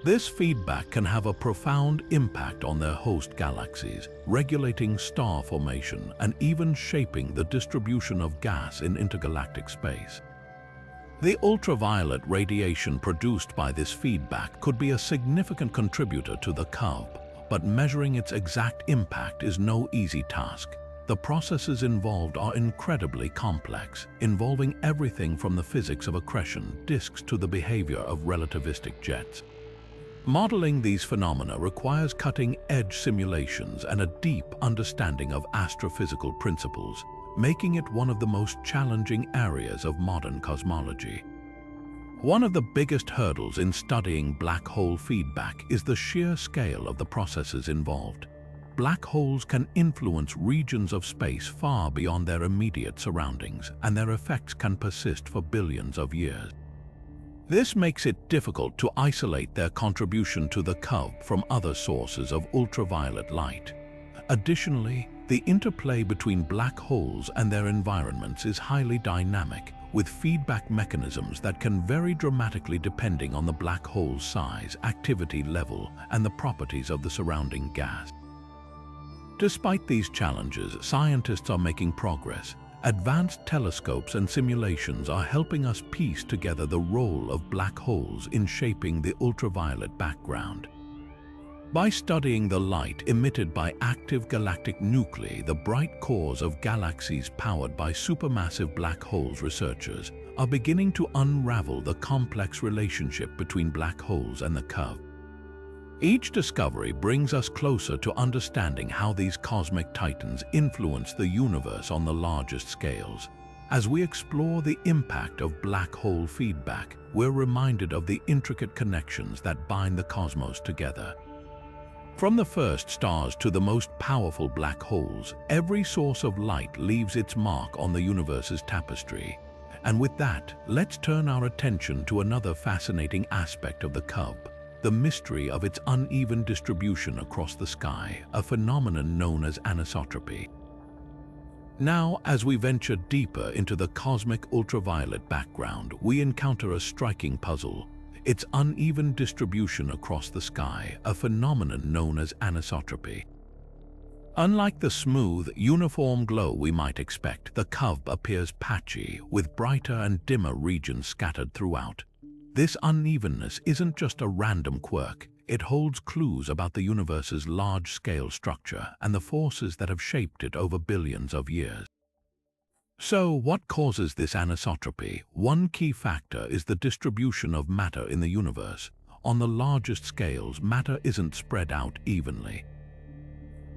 [SPEAKER 1] This feedback can have a profound impact on their host galaxies, regulating star formation and even shaping the distribution of gas in intergalactic space. The ultraviolet radiation produced by this feedback could be a significant contributor to the CUVB, but measuring its exact impact is no easy task. The processes involved are incredibly complex, involving everything from the physics of accretion disks to the behavior of relativistic jets. Modeling these phenomena requires cutting-edge simulations and a deep understanding of astrophysical principles, making it one of the most challenging areas of modern cosmology. One of the biggest hurdles in studying black hole feedback is the sheer scale of the processes involved. Black holes can influence regions of space far beyond their immediate surroundings, and their effects can persist for billions of years. This makes it difficult to isolate their contribution to the CUVB from other sources of ultraviolet light. Additionally, the interplay between black holes and their environments is highly dynamic, with feedback mechanisms that can vary dramatically depending on the black hole's size, activity level, and the properties of the surrounding gas. Despite these challenges, scientists are making progress. Advanced telescopes and simulations are helping us piece together the role of black holes in shaping the ultraviolet background. By studying the light emitted by active galactic nuclei, the bright cores of galaxies powered by supermassive black holes, researchers are beginning to unravel the complex relationship between black holes and the CUVB. Each discovery brings us closer to understanding how these cosmic titans influence the universe on the largest scales. As we explore the impact of black hole feedback, we're reminded of the intricate connections that bind the cosmos together. From the first stars to the most powerful black holes, every source of light leaves its mark on the universe's tapestry. And with that, let's turn our attention to another fascinating aspect of the CUVB: the mystery of its uneven distribution across the sky, a phenomenon known as anisotropy. Now, as we venture deeper into the cosmic ultraviolet background, we encounter a striking puzzle: its uneven distribution across the sky, a phenomenon known as anisotropy. Unlike the smooth, uniform glow we might expect, the CUVB appears patchy, with brighter and dimmer regions scattered throughout. This unevenness isn't just a random quirk. It holds clues about the universe's large-scale structure and the forces that have shaped it over billions of years. So, what causes this anisotropy? One key factor is the distribution of matter in the universe. On the largest scales, matter isn't spread out evenly.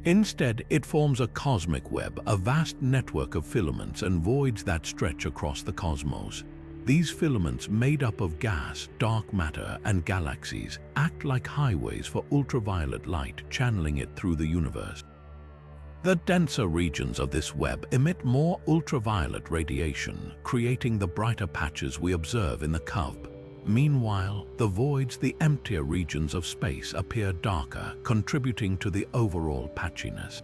[SPEAKER 1] Instead, it forms a cosmic web, a vast network of filaments and voids that stretch across the cosmos. These filaments, made up of gas, dark matter, and galaxies, act like highways for ultraviolet light, channeling it through the universe. The denser regions of this web emit more ultraviolet radiation, creating the brighter patches we observe in the CUVB. Meanwhile, the voids, the emptier regions of space, appear darker, contributing to the overall patchiness.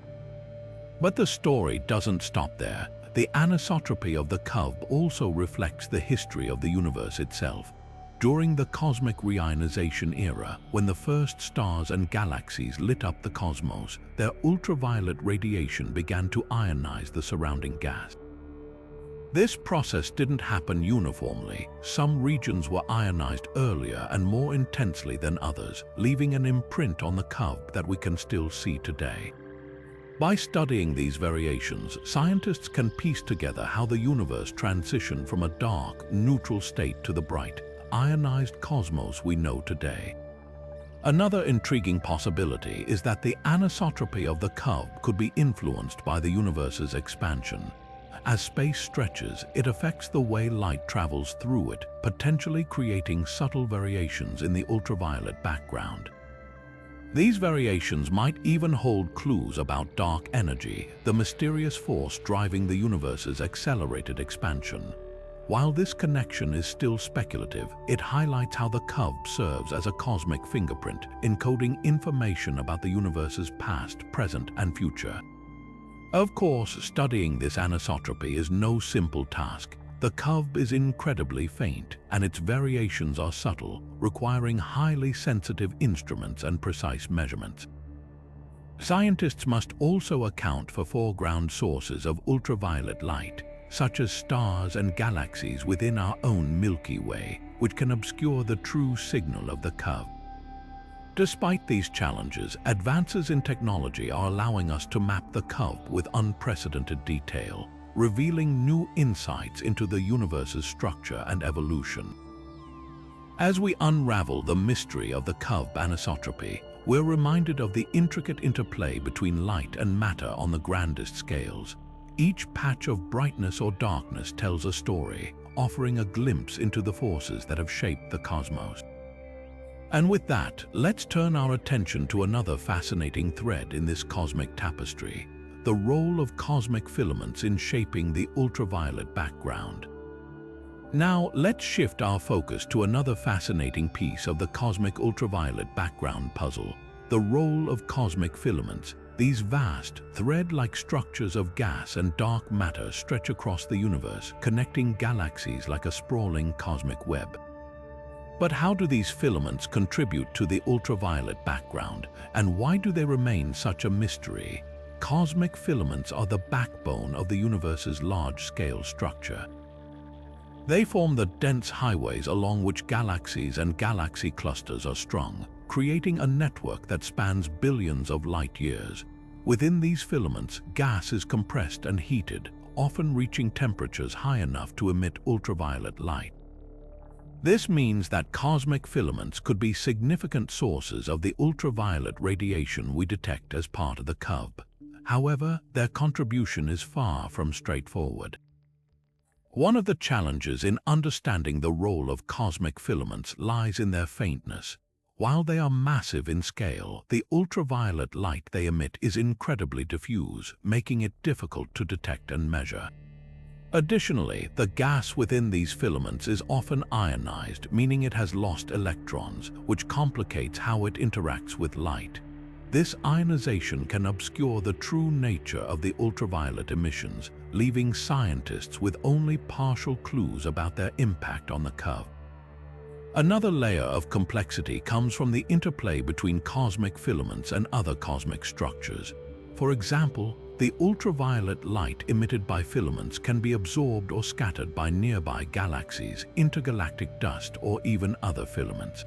[SPEAKER 1] But the story doesn't stop there. The anisotropy of the CUVB also reflects the history of the universe itself. During the cosmic reionization era, when the first stars and galaxies lit up the cosmos, their ultraviolet radiation began to ionize the surrounding gas. This process didn't happen uniformly. Some regions were ionized earlier and more intensely than others, leaving an imprint on the CUVB that we can still see today. By studying these variations, scientists can piece together how the universe transitioned from a dark, neutral state to the bright, ionized cosmos we know today. Another intriguing possibility is that the anisotropy of the CUVB could be influenced by the universe's expansion. As space stretches, it affects the way light travels through it, potentially creating subtle variations in the ultraviolet background. These variations might even hold clues about dark energy, the mysterious force driving the universe's accelerated expansion. While this connection is still speculative, it highlights how the CUVB serves as a cosmic fingerprint, encoding information about the universe's past, present, and future. Of course, studying this anisotropy is no simple task. The CUVB is incredibly faint, and its variations are subtle, requiring highly sensitive instruments and precise measurements. Scientists must also account for foreground sources of ultraviolet light, such as stars and galaxies within our own Milky Way, which can obscure the true signal of the CUVB. Despite these challenges, advances in technology are allowing us to map the CUVB with unprecedented detail, revealing new insights into the universe's structure and evolution. As we unravel the mystery of the CUVB anisotropy, we're reminded of the intricate interplay between light and matter on the grandest scales. Each patch of brightness or darkness tells a story, offering a glimpse into the forces that have shaped the cosmos. And with that, let's turn our attention to another fascinating thread in this cosmic tapestry: the role of cosmic filaments in shaping the ultraviolet background. Now, let's shift our focus to another fascinating piece of the cosmic ultraviolet background puzzle: the role of cosmic filaments. These vast, thread-like structures of gas and dark matter stretch across the universe, connecting galaxies like a sprawling cosmic web. But how do these filaments contribute to the ultraviolet background, and why do they remain such a mystery? Cosmic filaments are the backbone of the universe's large-scale structure. They form the dense highways along which galaxies and galaxy clusters are strung, creating a network that spans billions of light years. Within these filaments, gas is compressed and heated, often reaching temperatures high enough to emit ultraviolet light. This means that cosmic filaments could be significant sources of the ultraviolet radiation we detect as part of the CUVB. However, their contribution is far from straightforward. One of the challenges in understanding the role of cosmic filaments lies in their faintness. While they are massive in scale, the ultraviolet light they emit is incredibly diffuse, making it difficult to detect and measure. Additionally, the gas within these filaments is often ionized, meaning it has lost electrons, which complicates how it interacts with light. This ionization can obscure the true nature of the ultraviolet emissions, leaving scientists with only partial clues about their impact on the CUVB. Another layer of complexity comes from the interplay between cosmic filaments and other cosmic structures. For example, the ultraviolet light emitted by filaments can be absorbed or scattered by nearby galaxies, intergalactic dust, or even other filaments.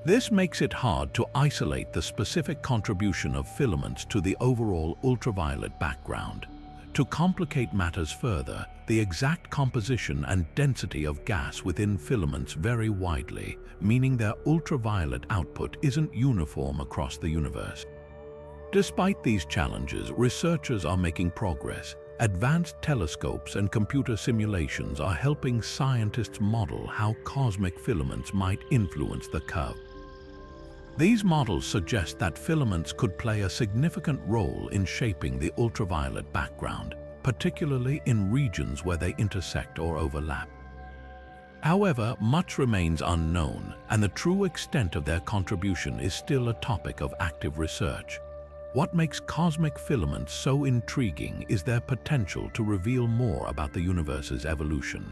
[SPEAKER 1] This makes it hard to isolate the specific contribution of filaments to the overall ultraviolet background. To complicate matters further, the exact composition and density of gas within filaments vary widely, meaning their ultraviolet output isn't uniform across the universe. Despite these challenges, researchers are making progress. Advanced telescopes and computer simulations are helping scientists model how cosmic filaments might influence the CUVB. These models suggest that filaments could play a significant role in shaping the ultraviolet background, particularly in regions where they intersect or overlap. However, much remains unknown, and the true extent of their contribution is still a topic of active research. What makes cosmic filaments so intriguing is their potential to reveal more about the universe's evolution.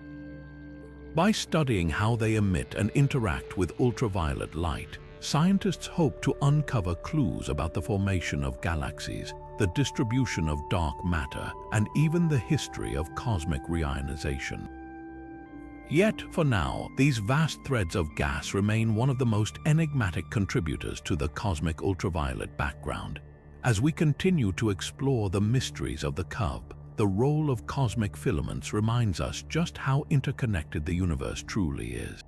[SPEAKER 1] By studying how they emit and interact with ultraviolet light, scientists hope to uncover clues about the formation of galaxies, the distribution of dark matter, and even the history of cosmic reionization. Yet, for now, these vast threads of gas remain one of the most enigmatic contributors to the cosmic ultraviolet background. As we continue to explore the mysteries of the CUVB, the role of cosmic filaments reminds us just how interconnected the universe truly is.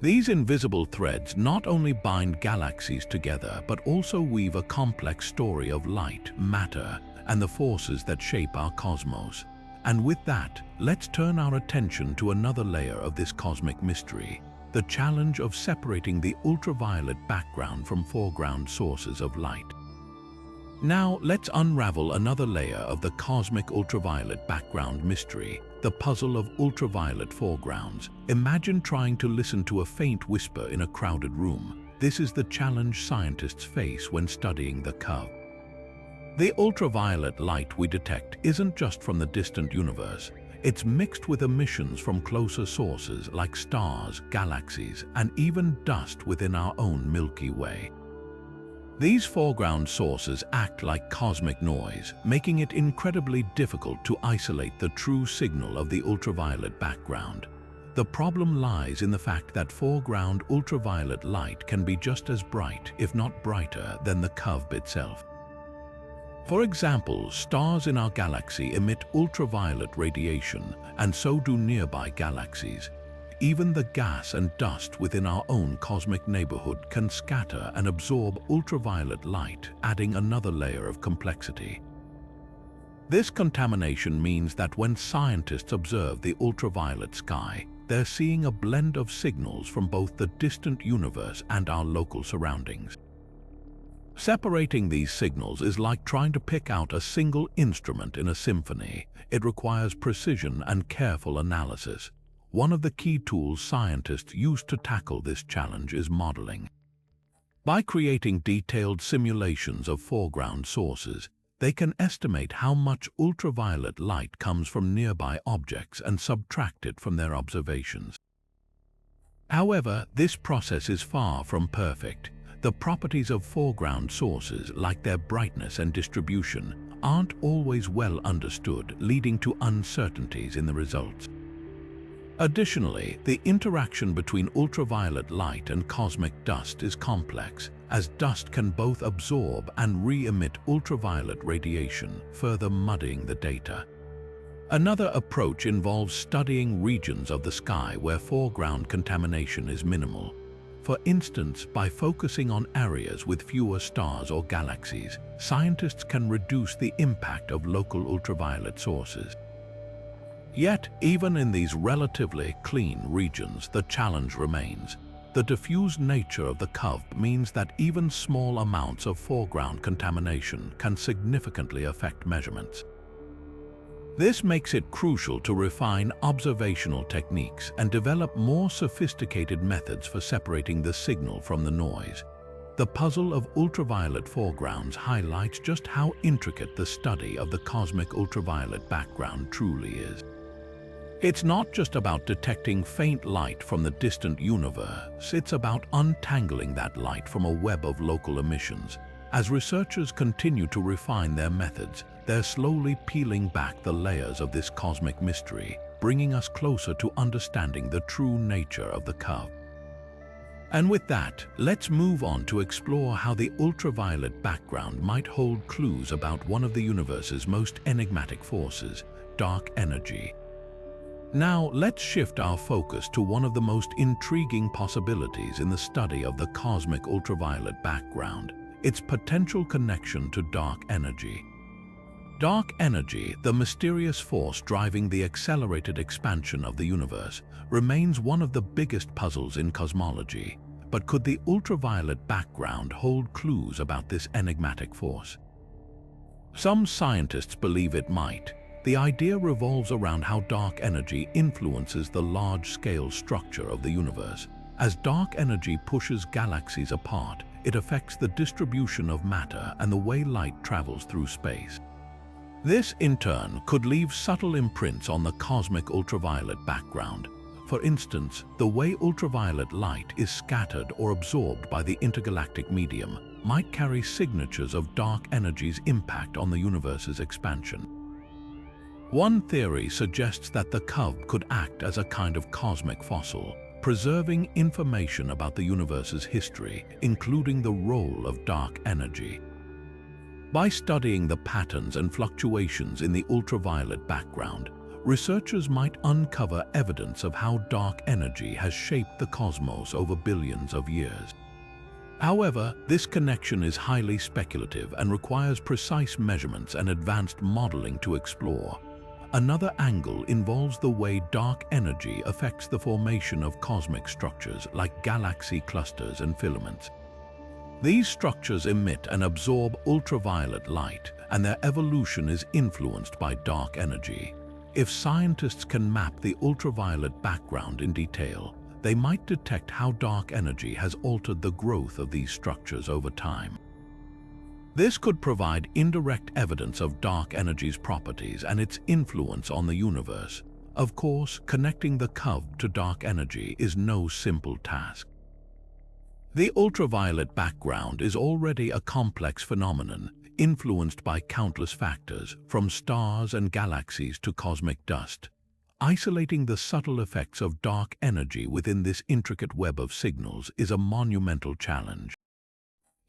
[SPEAKER 1] These invisible threads not only bind galaxies together, but also weave a complex story of light, matter, and the forces that shape our cosmos. And with that, let's turn our attention to another layer of this cosmic mystery, the challenge of separating the ultraviolet background from foreground sources of light. Now, let's unravel another layer of the cosmic ultraviolet background mystery, the puzzle of ultraviolet foregrounds. Imagine trying to listen to a faint whisper in a crowded room. This is the challenge scientists face when studying the CUVB. The ultraviolet light we detect isn't just from the distant universe. It's mixed with emissions from closer sources like stars, galaxies, and even dust within our own Milky Way. These foreground sources act like cosmic noise, making it incredibly difficult to isolate the true signal of the ultraviolet background. The problem lies in the fact that foreground ultraviolet light can be just as bright, if not brighter, than the CUVB itself. For example, stars in our galaxy emit ultraviolet radiation, and so do nearby galaxies. Even the gas and dust within our own cosmic neighborhood can scatter and absorb ultraviolet light, adding another layer of complexity. This contamination means that when scientists observe the ultraviolet sky, they're seeing a blend of signals from both the distant universe and our local surroundings. Separating these signals is like trying to pick out a single instrument in a symphony. It requires precision and careful analysis. One of the key tools scientists use to tackle this challenge is modeling. By creating detailed simulations of foreground sources, they can estimate how much ultraviolet light comes from nearby objects and subtract it from their observations. However, this process is far from perfect. The properties of foreground sources, like their brightness and distribution, aren't always well understood, leading to uncertainties in the results. Additionally, the interaction between ultraviolet light and cosmic dust is complex, as dust can both absorb and re-emit ultraviolet radiation, further muddying the data. Another approach involves studying regions of the sky where foreground contamination is minimal. For instance, by focusing on areas with fewer stars or galaxies, scientists can reduce the impact of local ultraviolet sources. Yet, even in these relatively clean regions, the challenge remains. The diffuse nature of the CUVB means that even small amounts of foreground contamination can significantly affect measurements. This makes it crucial to refine observational techniques and develop more sophisticated methods for separating the signal from the noise. The puzzle of ultraviolet foregrounds highlights just how intricate the study of the cosmic ultraviolet background truly is. It's not just about detecting faint light from the distant universe, it's about untangling that light from a web of local emissions. As researchers continue to refine their methods, they're slowly peeling back the layers of this cosmic mystery, bringing us closer to understanding the true nature of the CUVB. And with that, let's move on to explore how the ultraviolet background might hold clues about one of the universe's most enigmatic forces, dark energy. Now, let's shift our focus to one of the most intriguing possibilities in the study of the cosmic ultraviolet background, its potential connection to dark energy. Dark energy, the mysterious force driving the accelerated expansion of the universe, remains one of the biggest puzzles in cosmology. But could the ultraviolet background hold clues about this enigmatic force? Some scientists believe it might. The idea revolves around how dark energy influences the large-scale structure of the universe. As dark energy pushes galaxies apart, it affects the distribution of matter and the way light travels through space. This, in turn, could leave subtle imprints on the cosmic ultraviolet background. For instance, the way ultraviolet light is scattered or absorbed by the intergalactic medium might carry signatures of dark energy's impact on the universe's expansion. One theory suggests that the CUVB could act as a kind of cosmic fossil, preserving information about the universe's history, including the role of dark energy. By studying the patterns and fluctuations in the ultraviolet background, researchers might uncover evidence of how dark energy has shaped the cosmos over billions of years. However, this connection is highly speculative and requires precise measurements and advanced modeling to explore. Another angle involves the way dark energy affects the formation of cosmic structures like galaxy clusters and filaments. These structures emit and absorb ultraviolet light, and their evolution is influenced by dark energy. If scientists can map the ultraviolet background in detail, they might detect how dark energy has altered the growth of these structures over time. This could provide indirect evidence of dark energy's properties and its influence on the universe. Of course, connecting the CUVB to dark energy is no simple task. The ultraviolet background is already a complex phenomenon, influenced by countless factors, from stars and galaxies to cosmic dust. Isolating the subtle effects of dark energy within this intricate web of signals is a monumental challenge.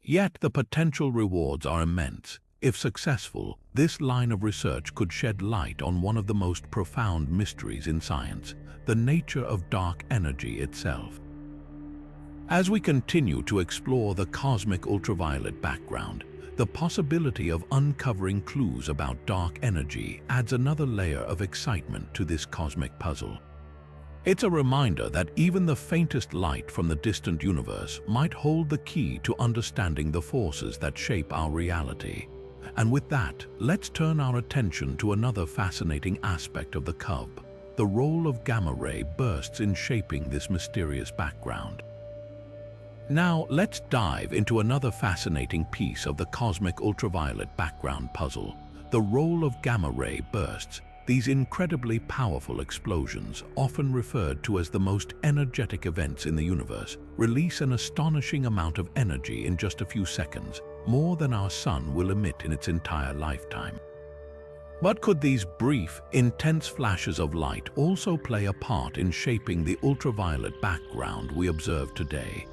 [SPEAKER 1] Yet the potential rewards are immense. If successful, this line of research could shed light on one of the most profound mysteries in science, the nature of dark energy itself. As we continue to explore the cosmic ultraviolet background, the possibility of uncovering clues about dark energy adds another layer of excitement to this cosmic puzzle. It's a reminder that even the faintest light from the distant universe might hold the key to understanding the forces that shape our reality. And with that, let's turn our attention to another fascinating aspect of the CUVB, the role of gamma-ray bursts in shaping this mysterious background. Now, let's dive into another fascinating piece of the cosmic ultraviolet background puzzle, the role of gamma-ray bursts. These incredibly powerful explosions, often referred to as the most energetic events in the universe, release an astonishing amount of energy in just a few seconds, more than our sun will emit in its entire lifetime. But could these brief, intense flashes of light also play a part in shaping the ultraviolet background we observe today?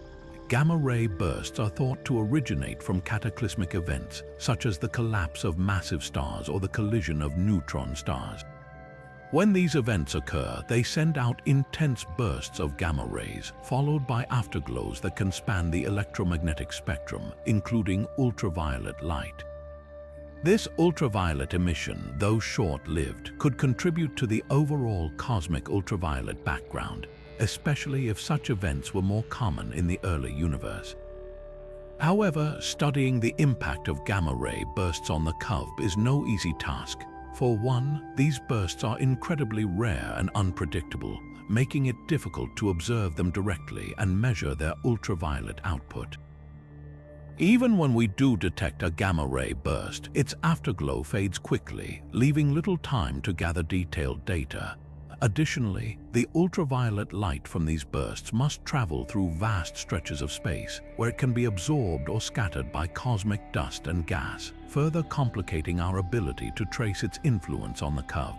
[SPEAKER 1] Gamma-ray bursts are thought to originate from cataclysmic events, such as the collapse of massive stars or the collision of neutron stars. When these events occur, they send out intense bursts of gamma rays, followed by afterglows that can span the electromagnetic spectrum, including ultraviolet light. This ultraviolet emission, though short-lived, could contribute to the overall cosmic ultraviolet background, especially if such events were more common in the early universe. However, studying the impact of gamma-ray bursts on the CUVB is no easy task. For one, these bursts are incredibly rare and unpredictable, making it difficult to observe them directly and measure their ultraviolet output. Even when we do detect a gamma-ray burst, its afterglow fades quickly, leaving little time to gather detailed data. Additionally, the ultraviolet light from these bursts must travel through vast stretches of space, where it can be absorbed or scattered by cosmic dust and gas, further complicating our ability to trace its influence on the CUVB.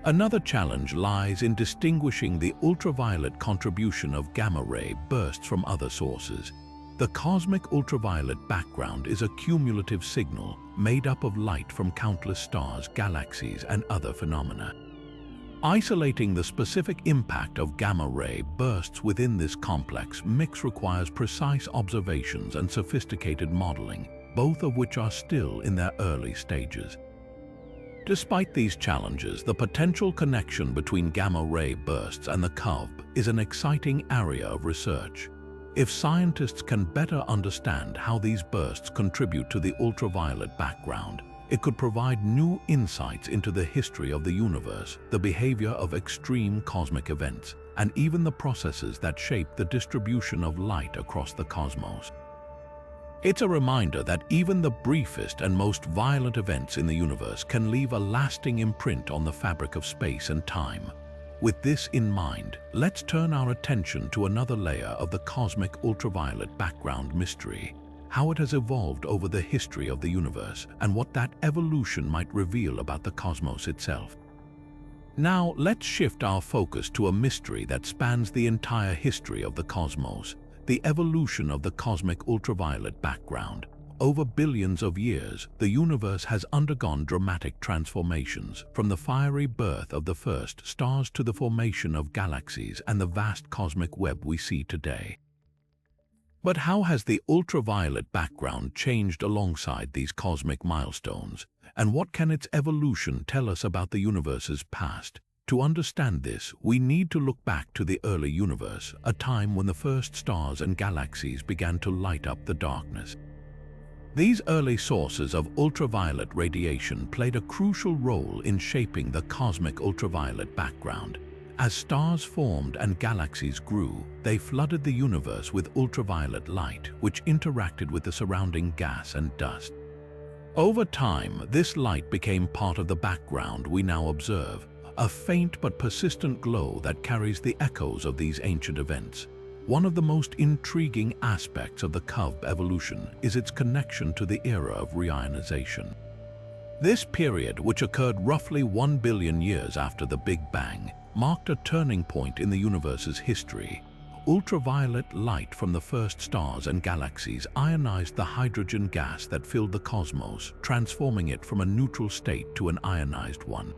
[SPEAKER 1] Another challenge lies in distinguishing the ultraviolet contribution of gamma-ray bursts from other sources. The cosmic ultraviolet background is a cumulative signal made up of light from countless stars, galaxies, and other phenomena. Isolating the specific impact of gamma-ray bursts within this complex mix requires precise observations and sophisticated modeling, both of which are still in their early stages. Despite these challenges, the potential connection between gamma-ray bursts and the CUVB is an exciting area of research. If scientists can better understand how these bursts contribute to the ultraviolet background, it could provide new insights into the history of the universe, the behavior of extreme cosmic events, and even the processes that shape the distribution of light across the cosmos. It's a reminder that even the briefest and most violent events in the universe can leave a lasting imprint on the fabric of space and time. With this in mind, let's turn our attention to another layer of the cosmic ultraviolet background mystery: how it has evolved over the history of the universe and what that evolution might reveal about the cosmos itself. Now, let's shift our focus to a mystery that spans the entire history of the cosmos: the evolution of the cosmic ultraviolet background. Over billions of years, the universe has undergone dramatic transformations, from the fiery birth of the first stars to the formation of galaxies and the vast cosmic web we see today. But how has the ultraviolet background changed alongside these cosmic milestones, and what can its evolution tell us about the universe's past? To understand this, we need to look back to the early universe, a time when the first stars and galaxies began to light up the darkness. These early sources of ultraviolet radiation played a crucial role in shaping the cosmic ultraviolet background. As stars formed and galaxies grew, they flooded the universe with ultraviolet light, which interacted with the surrounding gas and dust. Over time, this light became part of the background we now observe, a faint but persistent glow that carries the echoes of these ancient events. One of the most intriguing aspects of the CUVB evolution is its connection to the era of reionization. This period, which occurred roughly 1 billion years after the Big Bang, marked a turning point in the universe's history. Ultraviolet light from the first stars and galaxies ionized the hydrogen gas that filled the cosmos, transforming it from a neutral state to an ionized one.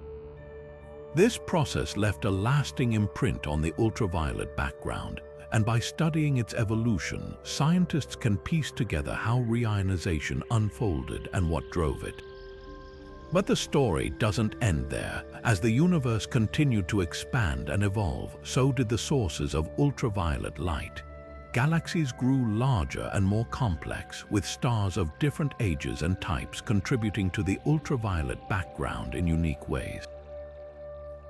[SPEAKER 1] This process left a lasting imprint on the ultraviolet background, and by studying its evolution, scientists can piece together how reionization unfolded and what drove it. But the story doesn't end there. As the universe continued to expand and evolve, so did the sources of ultraviolet light. Galaxies grew larger and more complex, with stars of different ages and types contributing to the ultraviolet background in unique ways.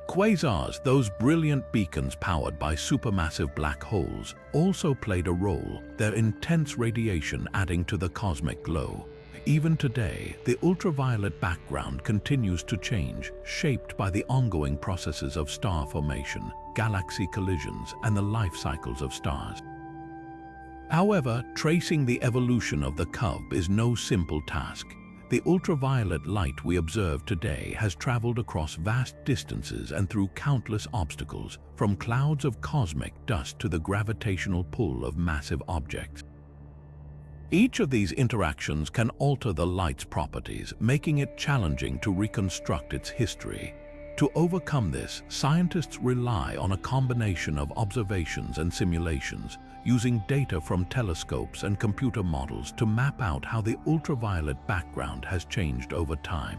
[SPEAKER 1] Quasars, those brilliant beacons powered by supermassive black holes, also played a role, their intense radiation adding to the cosmic glow. Even today, the ultraviolet background continues to change, shaped by the ongoing processes of star formation, galaxy collisions, and the life cycles of stars. However, tracing the evolution of the CUVB is no simple task. The ultraviolet light we observe today has traveled across vast distances and through countless obstacles, from clouds of cosmic dust to the gravitational pull of massive objects. Each of these interactions can alter the light's properties, making it challenging to reconstruct its history. To overcome this, scientists rely on a combination of observations and simulations, using data from telescopes and computer models to map out how the ultraviolet background has changed over time.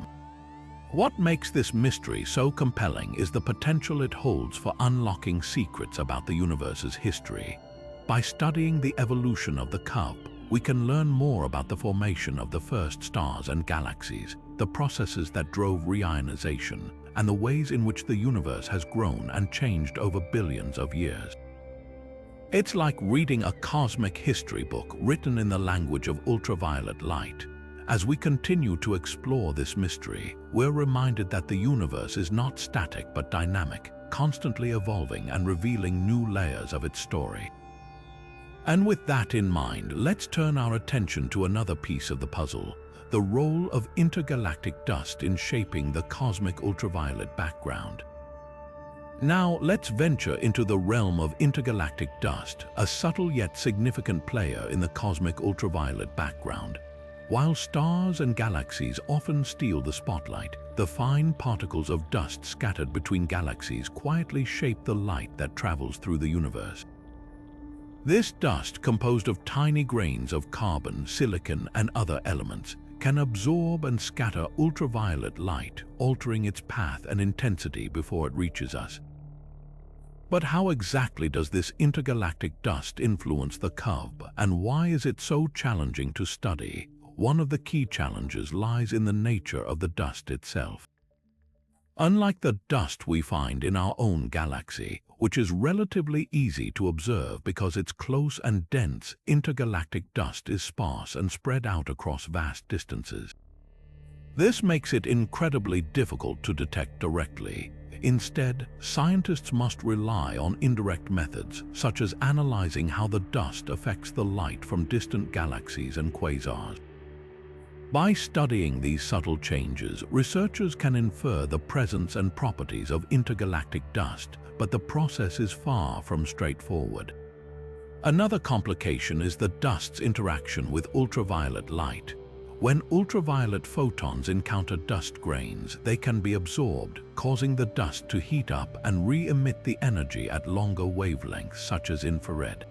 [SPEAKER 1] What makes this mystery so compelling is the potential it holds for unlocking secrets about the universe's history. By studying the evolution of the CUVB, we can learn more about the formation of the first stars and galaxies, the processes that drove reionization, and the ways in which the universe has grown and changed over billions of years. It's like reading a cosmic history book written in the language of ultraviolet light. As we continue to explore this mystery, we're reminded that the universe is not static but dynamic, constantly evolving and revealing new layers of its story. And with that in mind, let's turn our attention to another piece of the puzzle: the role of intergalactic dust in shaping the cosmic ultraviolet background. Now, let's venture into the realm of intergalactic dust, a subtle yet significant player in the cosmic ultraviolet background. While stars and galaxies often steal the spotlight, the fine particles of dust scattered between galaxies quietly shape the light that travels through the universe. This dust, composed of tiny grains of carbon, silicon, and other elements, can absorb and scatter ultraviolet light, altering its path and intensity before it reaches us. But how exactly does this intergalactic dust influence the CUVB, and why is it so challenging to study? One of the key challenges lies in the nature of the dust itself. Unlike the dust we find in our own galaxy, which is relatively easy to observe because it's close and dense, intergalactic dust is sparse and spread out across vast distances. This makes it incredibly difficult to detect directly. Instead, scientists must rely on indirect methods, such as analyzing how the dust affects the light from distant galaxies and quasars. By studying these subtle changes, researchers can infer the presence and properties of intergalactic dust, but the process is far from straightforward. Another complication is the dust's interaction with ultraviolet light. When ultraviolet photons encounter dust grains, they can be absorbed, causing the dust to heat up and re-emit the energy at longer wavelengths, such as infrared.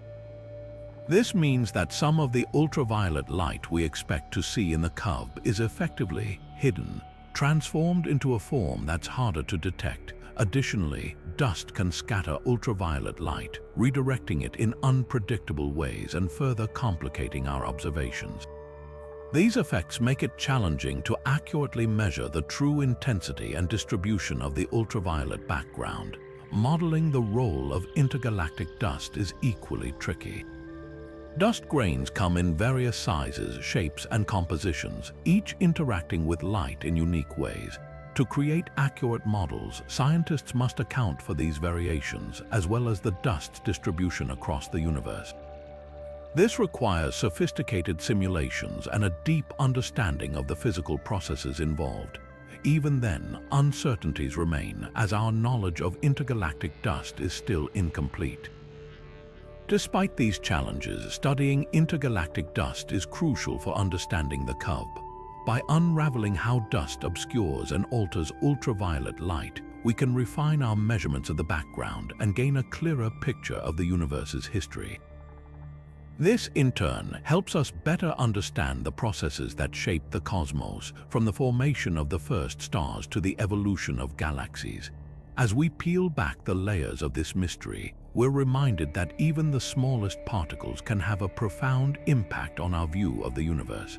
[SPEAKER 1] This means that some of the ultraviolet light we expect to see in the CUVB is effectively hidden, transformed into a form that's harder to detect. Additionally, dust can scatter ultraviolet light, redirecting it in unpredictable ways and further complicating our observations. These effects make it challenging to accurately measure the true intensity and distribution of the ultraviolet background. Modeling the role of intergalactic dust is equally tricky. Dust grains come in various sizes, shapes, and compositions, each interacting with light in unique ways. To create accurate models, scientists must account for these variations, as well as the dust's distribution across the universe. This requires sophisticated simulations and a deep understanding of the physical processes involved. Even then, uncertainties remain, as our knowledge of intergalactic dust is still incomplete. Despite these challenges, studying intergalactic dust is crucial for understanding the CUVB. By unraveling how dust obscures and alters ultraviolet light, we can refine our measurements of the background and gain a clearer picture of the universe's history. This, in turn, helps us better understand the processes that shape the cosmos, from the formation of the first stars to the evolution of galaxies. As we peel back the layers of this mystery, we're reminded that even the smallest particles can have a profound impact on our view of the universe.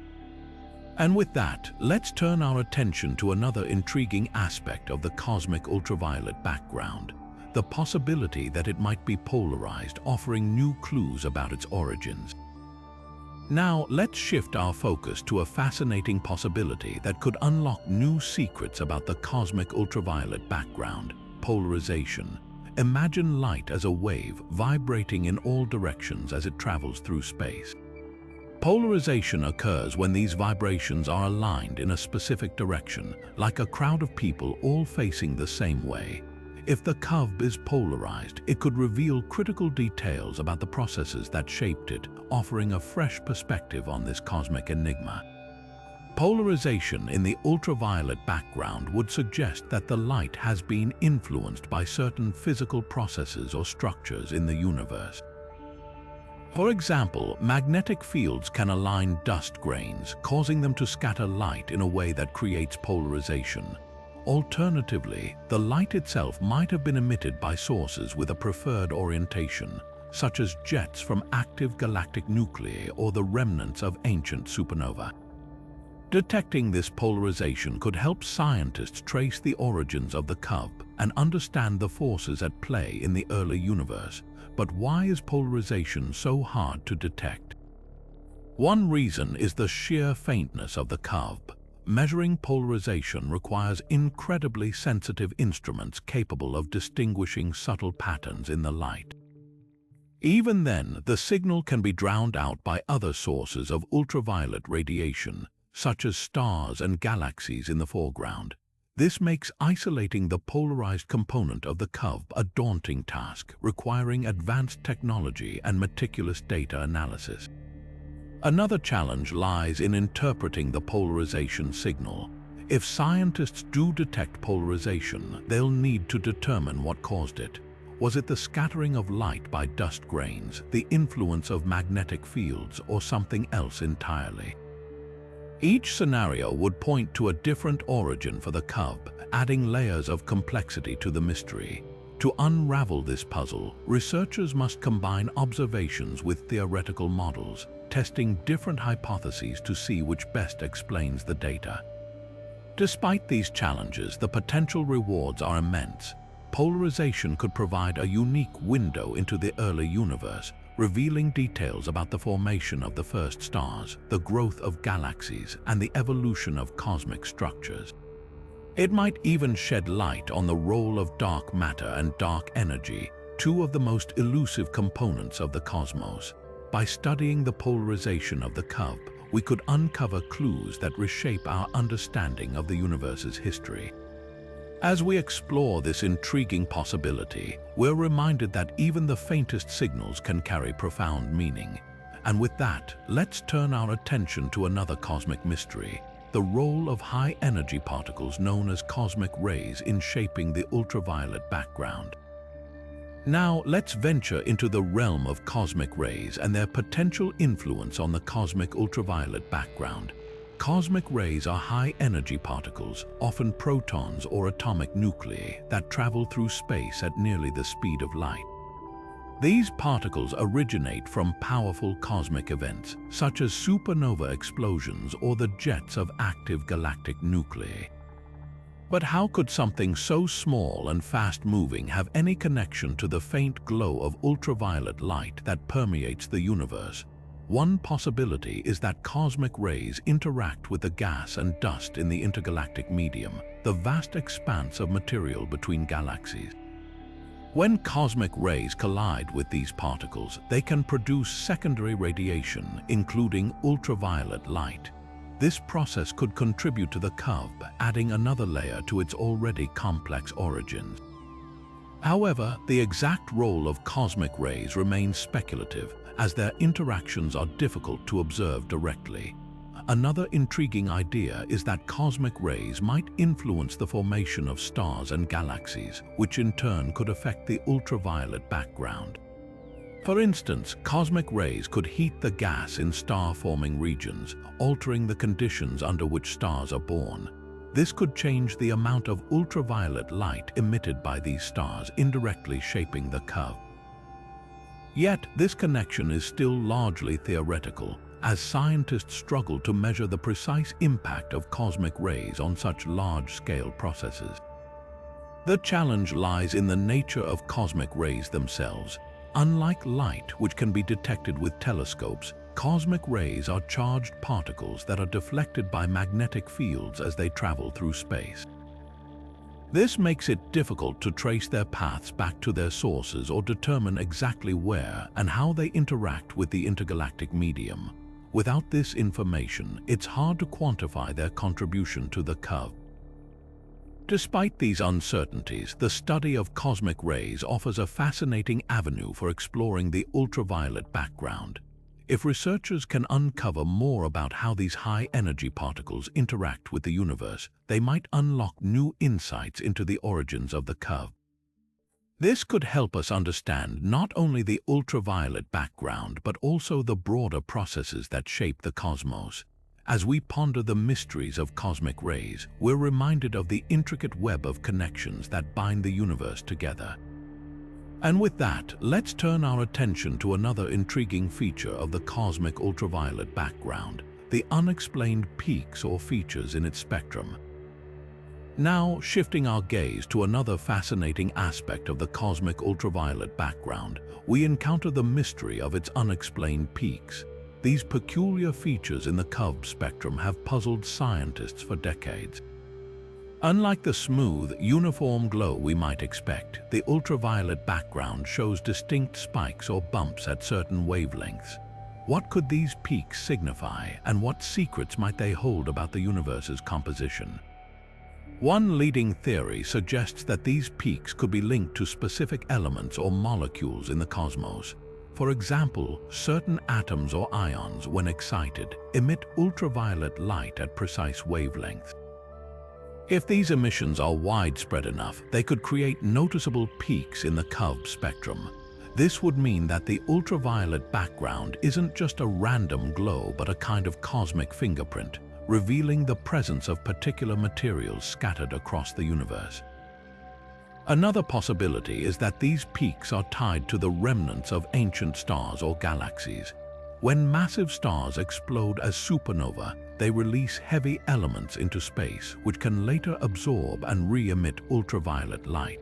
[SPEAKER 1] And with that, let's turn our attention to another intriguing aspect of the cosmic ultraviolet background: the possibility that it might be polarized, offering new clues about its origins. Now, let's shift our focus to a fascinating possibility that could unlock new secrets about the cosmic ultraviolet background: polarization. Imagine light as a wave vibrating in all directions as it travels through space. Polarization occurs when these vibrations are aligned in a specific direction, like a crowd of people all facing the same way. If the CUVB is polarized, it could reveal critical details about the processes that shaped it, offering a fresh perspective on this cosmic enigma. Polarization in the ultraviolet background would suggest that the light has been influenced by certain physical processes or structures in the universe. For example, magnetic fields can align dust grains, causing them to scatter light in a way that creates polarization. Alternatively, the light itself might have been emitted by sources with a preferred orientation, such as jets from active galactic nuclei or the remnants of ancient supernova. Detecting this polarization could help scientists trace the origins of the CUVB and understand the forces at play in the early universe. But why is polarization so hard to detect? One reason is the sheer faintness of the CUVB. Measuring polarization requires incredibly sensitive instruments capable of distinguishing subtle patterns in the light. Even then, the signal can be drowned out by other sources of ultraviolet radiation, such as stars and galaxies in the foreground. This makes isolating the polarized component of the CUVB a daunting task, requiring advanced technology and meticulous data analysis. Another challenge lies in interpreting the polarization signal. If scientists do detect polarization, they'll need to determine what caused it. Was it the scattering of light by dust grains, the influence of magnetic fields, or something else entirely? Each scenario would point to a different origin for the CUVB, adding layers of complexity to the mystery. To unravel this puzzle, researchers must combine observations with theoretical models, testing different hypotheses to see which best explains the data. Despite these challenges, the potential rewards are immense. Polarization could provide a unique window into the early universe, revealing details about the formation of the first stars, the growth of galaxies, and the evolution of cosmic structures. It might even shed light on the role of dark matter and dark energy, two of the most elusive components of the cosmos. By studying the polarization of the CUVB, we could uncover clues that reshape our understanding of the universe's history. As we explore this intriguing possibility, we're reminded that even the faintest signals can carry profound meaning. And with that, let's turn our attention to another cosmic mystery: the role of high-energy particles known as cosmic rays in shaping the ultraviolet background. Now, let's venture into the realm of cosmic rays and their potential influence on the cosmic ultraviolet background. Cosmic rays are high-energy particles, often protons or atomic nuclei, that travel through space at nearly the speed of light. These particles originate from powerful cosmic events, such as supernova explosions or the jets of active galactic nuclei. But how could something so small and fast-moving have any connection to the faint glow of ultraviolet light that permeates the universe? One possibility is that cosmic rays interact with the gas and dust in the intergalactic medium, the vast expanse of material between galaxies. When cosmic rays collide with these particles, they can produce secondary radiation, including ultraviolet light. This process could contribute to the CUVB, adding another layer to its already complex origins. However, the exact role of cosmic rays remains speculative, as their interactions are difficult to observe directly. Another intriguing idea is that cosmic rays might influence the formation of stars and galaxies, which in turn could affect the ultraviolet background. For instance, cosmic rays could heat the gas in star-forming regions, altering the conditions under which stars are born. This could change the amount of ultraviolet light emitted by these stars, indirectly shaping the CUVB. Yet, this connection is still largely theoretical, as scientists struggle to measure the precise impact of cosmic rays on such large-scale processes. The challenge lies in the nature of cosmic rays themselves. Unlike light, which can be detected with telescopes, cosmic rays are charged particles that are deflected by magnetic fields as they travel through space. This makes it difficult to trace their paths back to their sources or determine exactly where and how they interact with the intergalactic medium. Without this information, it's hard to quantify their contribution to the CUVB. Despite these uncertainties, the study of cosmic rays offers a fascinating avenue for exploring the ultraviolet background. If researchers can uncover more about how these high-energy particles interact with the universe, they might unlock new insights into the origins of the CUVB. This could help us understand not only the ultraviolet background, but also the broader processes that shape the cosmos. As we ponder the mysteries of cosmic rays, we're reminded of the intricate web of connections that bind the universe together. And with that, let's turn our attention to another intriguing feature of the cosmic ultraviolet background: the unexplained peaks or features in its spectrum. Now, shifting our gaze to another fascinating aspect of the cosmic ultraviolet background, we encounter the mystery of its unexplained peaks. These peculiar features in the CUVB spectrum have puzzled scientists for decades. Unlike the smooth, uniform glow we might expect, the ultraviolet background shows distinct spikes or bumps at certain wavelengths. What could these peaks signify, and what secrets might they hold about the universe's composition? One leading theory suggests that these peaks could be linked to specific elements or molecules in the cosmos. For example, certain atoms or ions, when excited, emit ultraviolet light at precise wavelengths. If these emissions are widespread enough, they could create noticeable peaks in the CUVB spectrum. This would mean that the ultraviolet background isn't just a random glow but a kind of cosmic fingerprint, revealing the presence of particular materials scattered across the universe. Another possibility is that these peaks are tied to the remnants of ancient stars or galaxies. When massive stars explode as supernova, they release heavy elements into space, which can later absorb and re-emit ultraviolet light.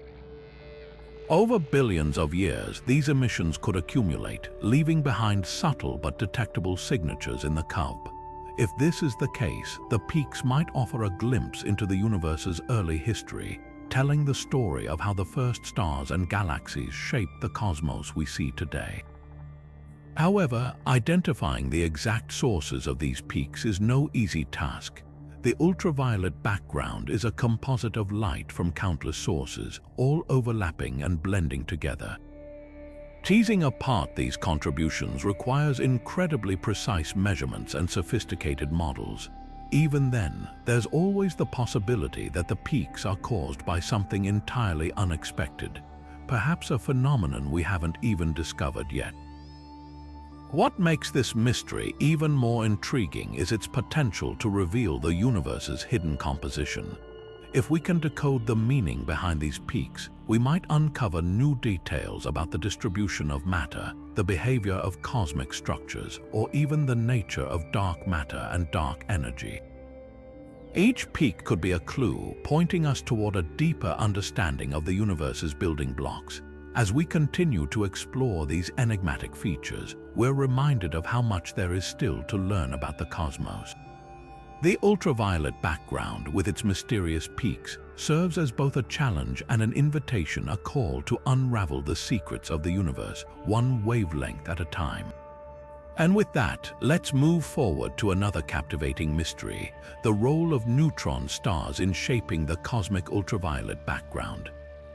[SPEAKER 1] Over billions of years, these emissions could accumulate, leaving behind subtle but detectable signatures in the CUVB. If this is the case, the peaks might offer a glimpse into the universe's early history, telling the story of how the first stars and galaxies shaped the cosmos we see today. However, identifying the exact sources of these peaks is no easy task. The ultraviolet background is a composite of light from countless sources, all overlapping and blending together. Teasing apart these contributions requires incredibly precise measurements and sophisticated models. Even then, there's always the possibility that the peaks are caused by something entirely unexpected, perhaps a phenomenon we haven't even discovered yet. What makes this mystery even more intriguing is its potential to reveal the universe's hidden composition. If we can decode the meaning behind these peaks, we might uncover new details about the distribution of matter, the behavior of cosmic structures, or even the nature of dark matter and dark energy. Each peak could be a clue, pointing us toward a deeper understanding of the universe's building blocks. As we continue to explore these enigmatic features, we're reminded of how much there is still to learn about the cosmos. The ultraviolet background, with its mysterious peaks, serves as both a challenge and an invitation, a call to unravel the secrets of the universe, one wavelength at a time. And with that, let's move forward to another captivating mystery, the role of neutron stars in shaping the cosmic ultraviolet background.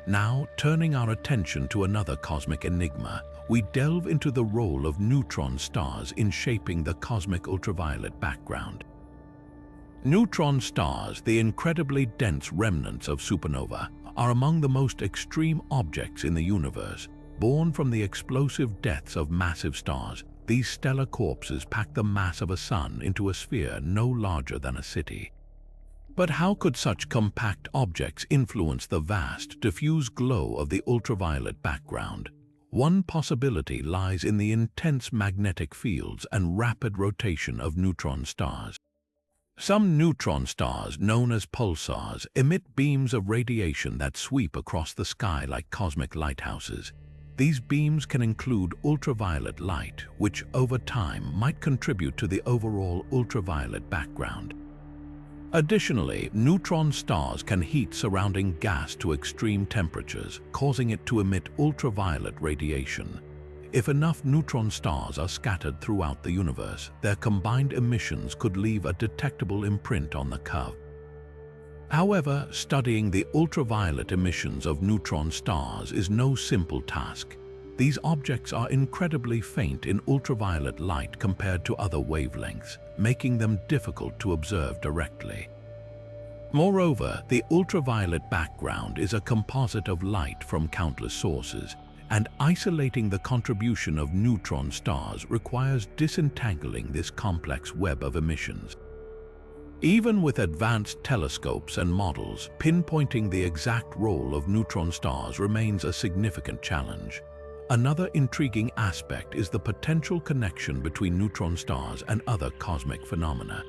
[SPEAKER 1] Now, turning our attention to another cosmic enigma, we delve into the role of neutron stars in shaping the cosmic ultraviolet background. Neutron stars, the incredibly dense remnants of supernova, are among the most extreme objects in the universe. Born from the explosive deaths of massive stars, these stellar corpses pack the mass of a sun into a sphere no larger than a city. But how could such compact objects influence the vast, diffuse glow of the ultraviolet background? One possibility lies in the intense magnetic fields and rapid rotation of neutron stars. Some neutron stars, known as pulsars, emit beams of radiation that sweep across the sky like cosmic lighthouses. These beams can include ultraviolet light, which over time might contribute to the overall ultraviolet background. Additionally, neutron stars can heat surrounding gas to extreme temperatures, causing it to emit ultraviolet radiation. If enough neutron stars are scattered throughout the universe, their combined emissions could leave a detectable imprint on the CUVB. However, studying the ultraviolet emissions of neutron stars is no simple task. These objects are incredibly faint in ultraviolet light compared to other wavelengths, making them difficult to observe directly. Moreover, the ultraviolet background is a composite of light from countless sources, and isolating the contribution of neutron stars requires disentangling this complex web of emissions. Even with advanced telescopes and models, pinpointing the exact role of neutron stars remains a significant challenge. Another intriguing aspect is the potential connection between neutron stars and other cosmic phenomena.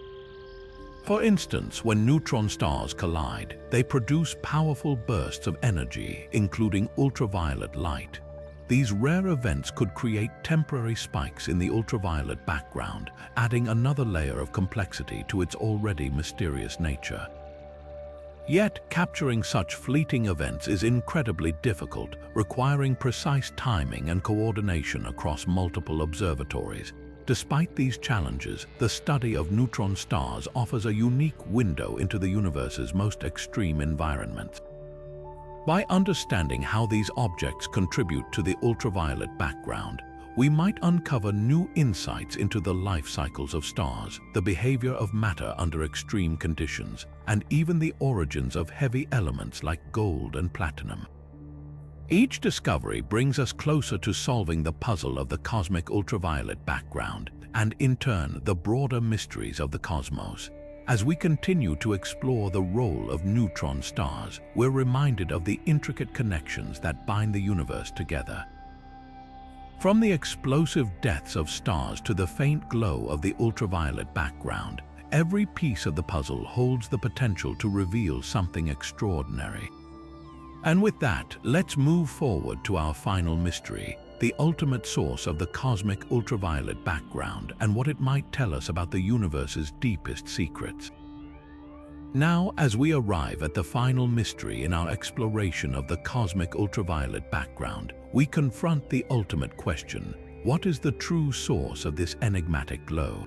[SPEAKER 1] For instance, when neutron stars collide, they produce powerful bursts of energy, including ultraviolet light. These rare events could create temporary spikes in the ultraviolet background, adding another layer of complexity to its already mysterious nature. Yet, capturing such fleeting events is incredibly difficult, requiring precise timing and coordination across multiple observatories. Despite these challenges, the study of neutron stars offers a unique window into the universe's most extreme environments. By understanding how these objects contribute to the ultraviolet background, we might uncover new insights into the life cycles of stars, the behavior of matter under extreme conditions, and even the origins of heavy elements like gold and platinum. Each discovery brings us closer to solving the puzzle of the cosmic ultraviolet background and, in turn, the broader mysteries of the cosmos. As we continue to explore the role of neutron stars, we're reminded of the intricate connections that bind the universe together. From the explosive deaths of stars to the faint glow of the ultraviolet background, every piece of the puzzle holds the potential to reveal something extraordinary. And with that, let's move forward to our final mystery, the ultimate source of the cosmic ultraviolet background and what it might tell us about the universe's deepest secrets. Now, as we arrive at the final mystery in our exploration of the cosmic ultraviolet background, we confront the ultimate question: what is the true source of this enigmatic glow?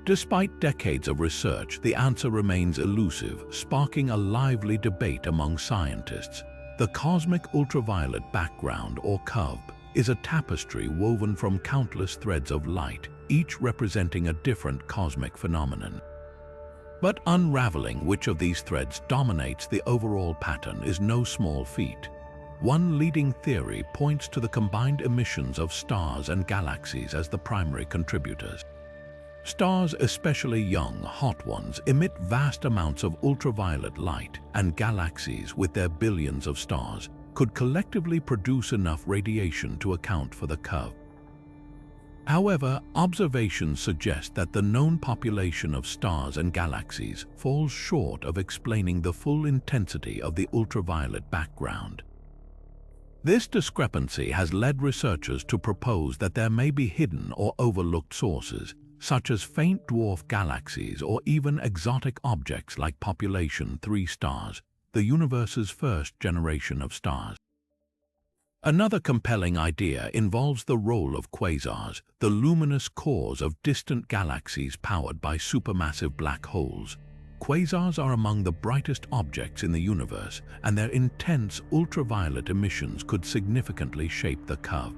[SPEAKER 1] Despite decades of research, the answer remains elusive, sparking a lively debate among scientists. The cosmic ultraviolet background, or CUVB, is a tapestry woven from countless threads of light, each representing a different cosmic phenomenon. But unraveling which of these threads dominates the overall pattern is no small feat. One leading theory points to the combined emissions of stars and galaxies as the primary contributors. Stars, especially young, hot ones, emit vast amounts of ultraviolet light, and galaxies, with their billions of stars, could collectively produce enough radiation to account for the CUVB. However, observations suggest that the known population of stars and galaxies falls short of explaining the full intensity of the ultraviolet background. This discrepancy has led researchers to propose that there may be hidden or overlooked sources, such as faint dwarf galaxies or even exotic objects like population 3 stars, the universe's first generation of stars. Another compelling idea involves the role of quasars, the luminous cores of distant galaxies powered by supermassive black holes. Quasars are among the brightest objects in the universe, and their intense ultraviolet emissions could significantly shape the CUVB.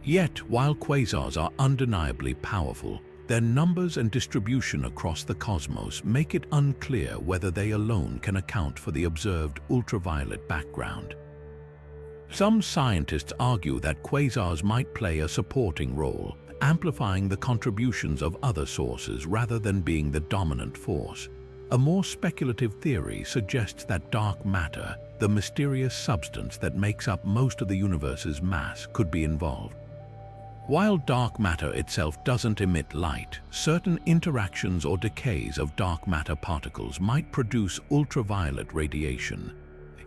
[SPEAKER 1] Yet, while quasars are undeniably powerful, their numbers and distribution across the cosmos make it unclear whether they alone can account for the observed ultraviolet background. Some scientists argue that quasars might play a supporting role, amplifying the contributions of other sources rather than being the dominant force. A more speculative theory suggests that dark matter, the mysterious substance that makes up most of the universe's mass, could be involved. While dark matter itself doesn't emit light, certain interactions or decays of dark matter particles might produce ultraviolet radiation.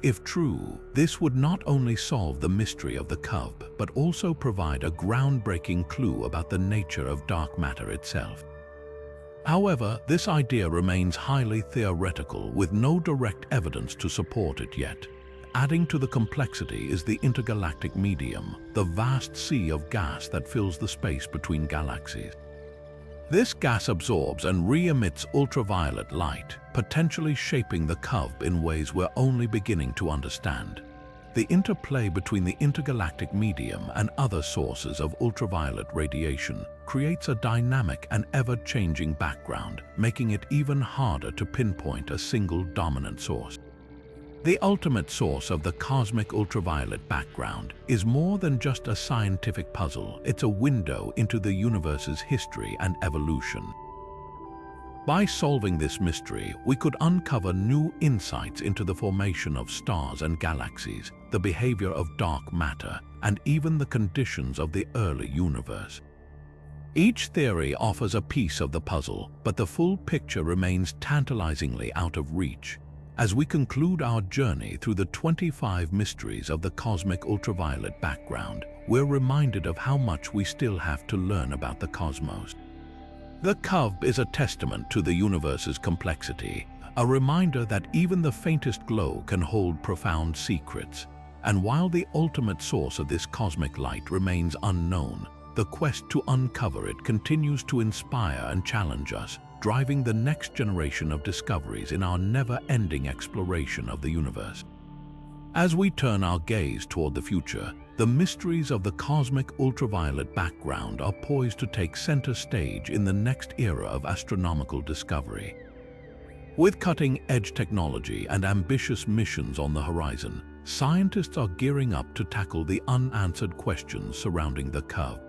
[SPEAKER 1] If true, this would not only solve the mystery of the CUVB, but also provide a groundbreaking clue about the nature of dark matter itself. However, this idea remains highly theoretical, with no direct evidence to support it yet. Adding to the complexity is the intergalactic medium, the vast sea of gas that fills the space between galaxies. This gas absorbs and re-emits ultraviolet light, potentially shaping the CUVB in ways we're only beginning to understand. The interplay between the intergalactic medium and other sources of ultraviolet radiation creates a dynamic and ever-changing background, making it even harder to pinpoint a single dominant source. The ultimate source of the cosmic ultraviolet background is more than just a scientific puzzle. It's a window into the universe's history and evolution. By solving this mystery, we could uncover new insights into the formation of stars and galaxies, the behavior of dark matter, and even the conditions of the early universe. Each theory offers a piece of the puzzle, but the full picture remains tantalizingly out of reach. As we conclude our journey through the 25 mysteries of the cosmic ultraviolet background, we're reminded of how much we still have to learn about the cosmos. The CUVB is a testament to the universe's complexity, a reminder that even the faintest glow can hold profound secrets. And while the ultimate source of this cosmic light remains unknown, the quest to uncover it continues to inspire and challenge us, driving the next generation of discoveries in our never-ending exploration of the universe. As we turn our gaze toward the future, the mysteries of the cosmic ultraviolet background are poised to take center stage in the next era of astronomical discovery. With cutting-edge technology and ambitious missions on the horizon, scientists are gearing up to tackle the unanswered questions surrounding the CUVB.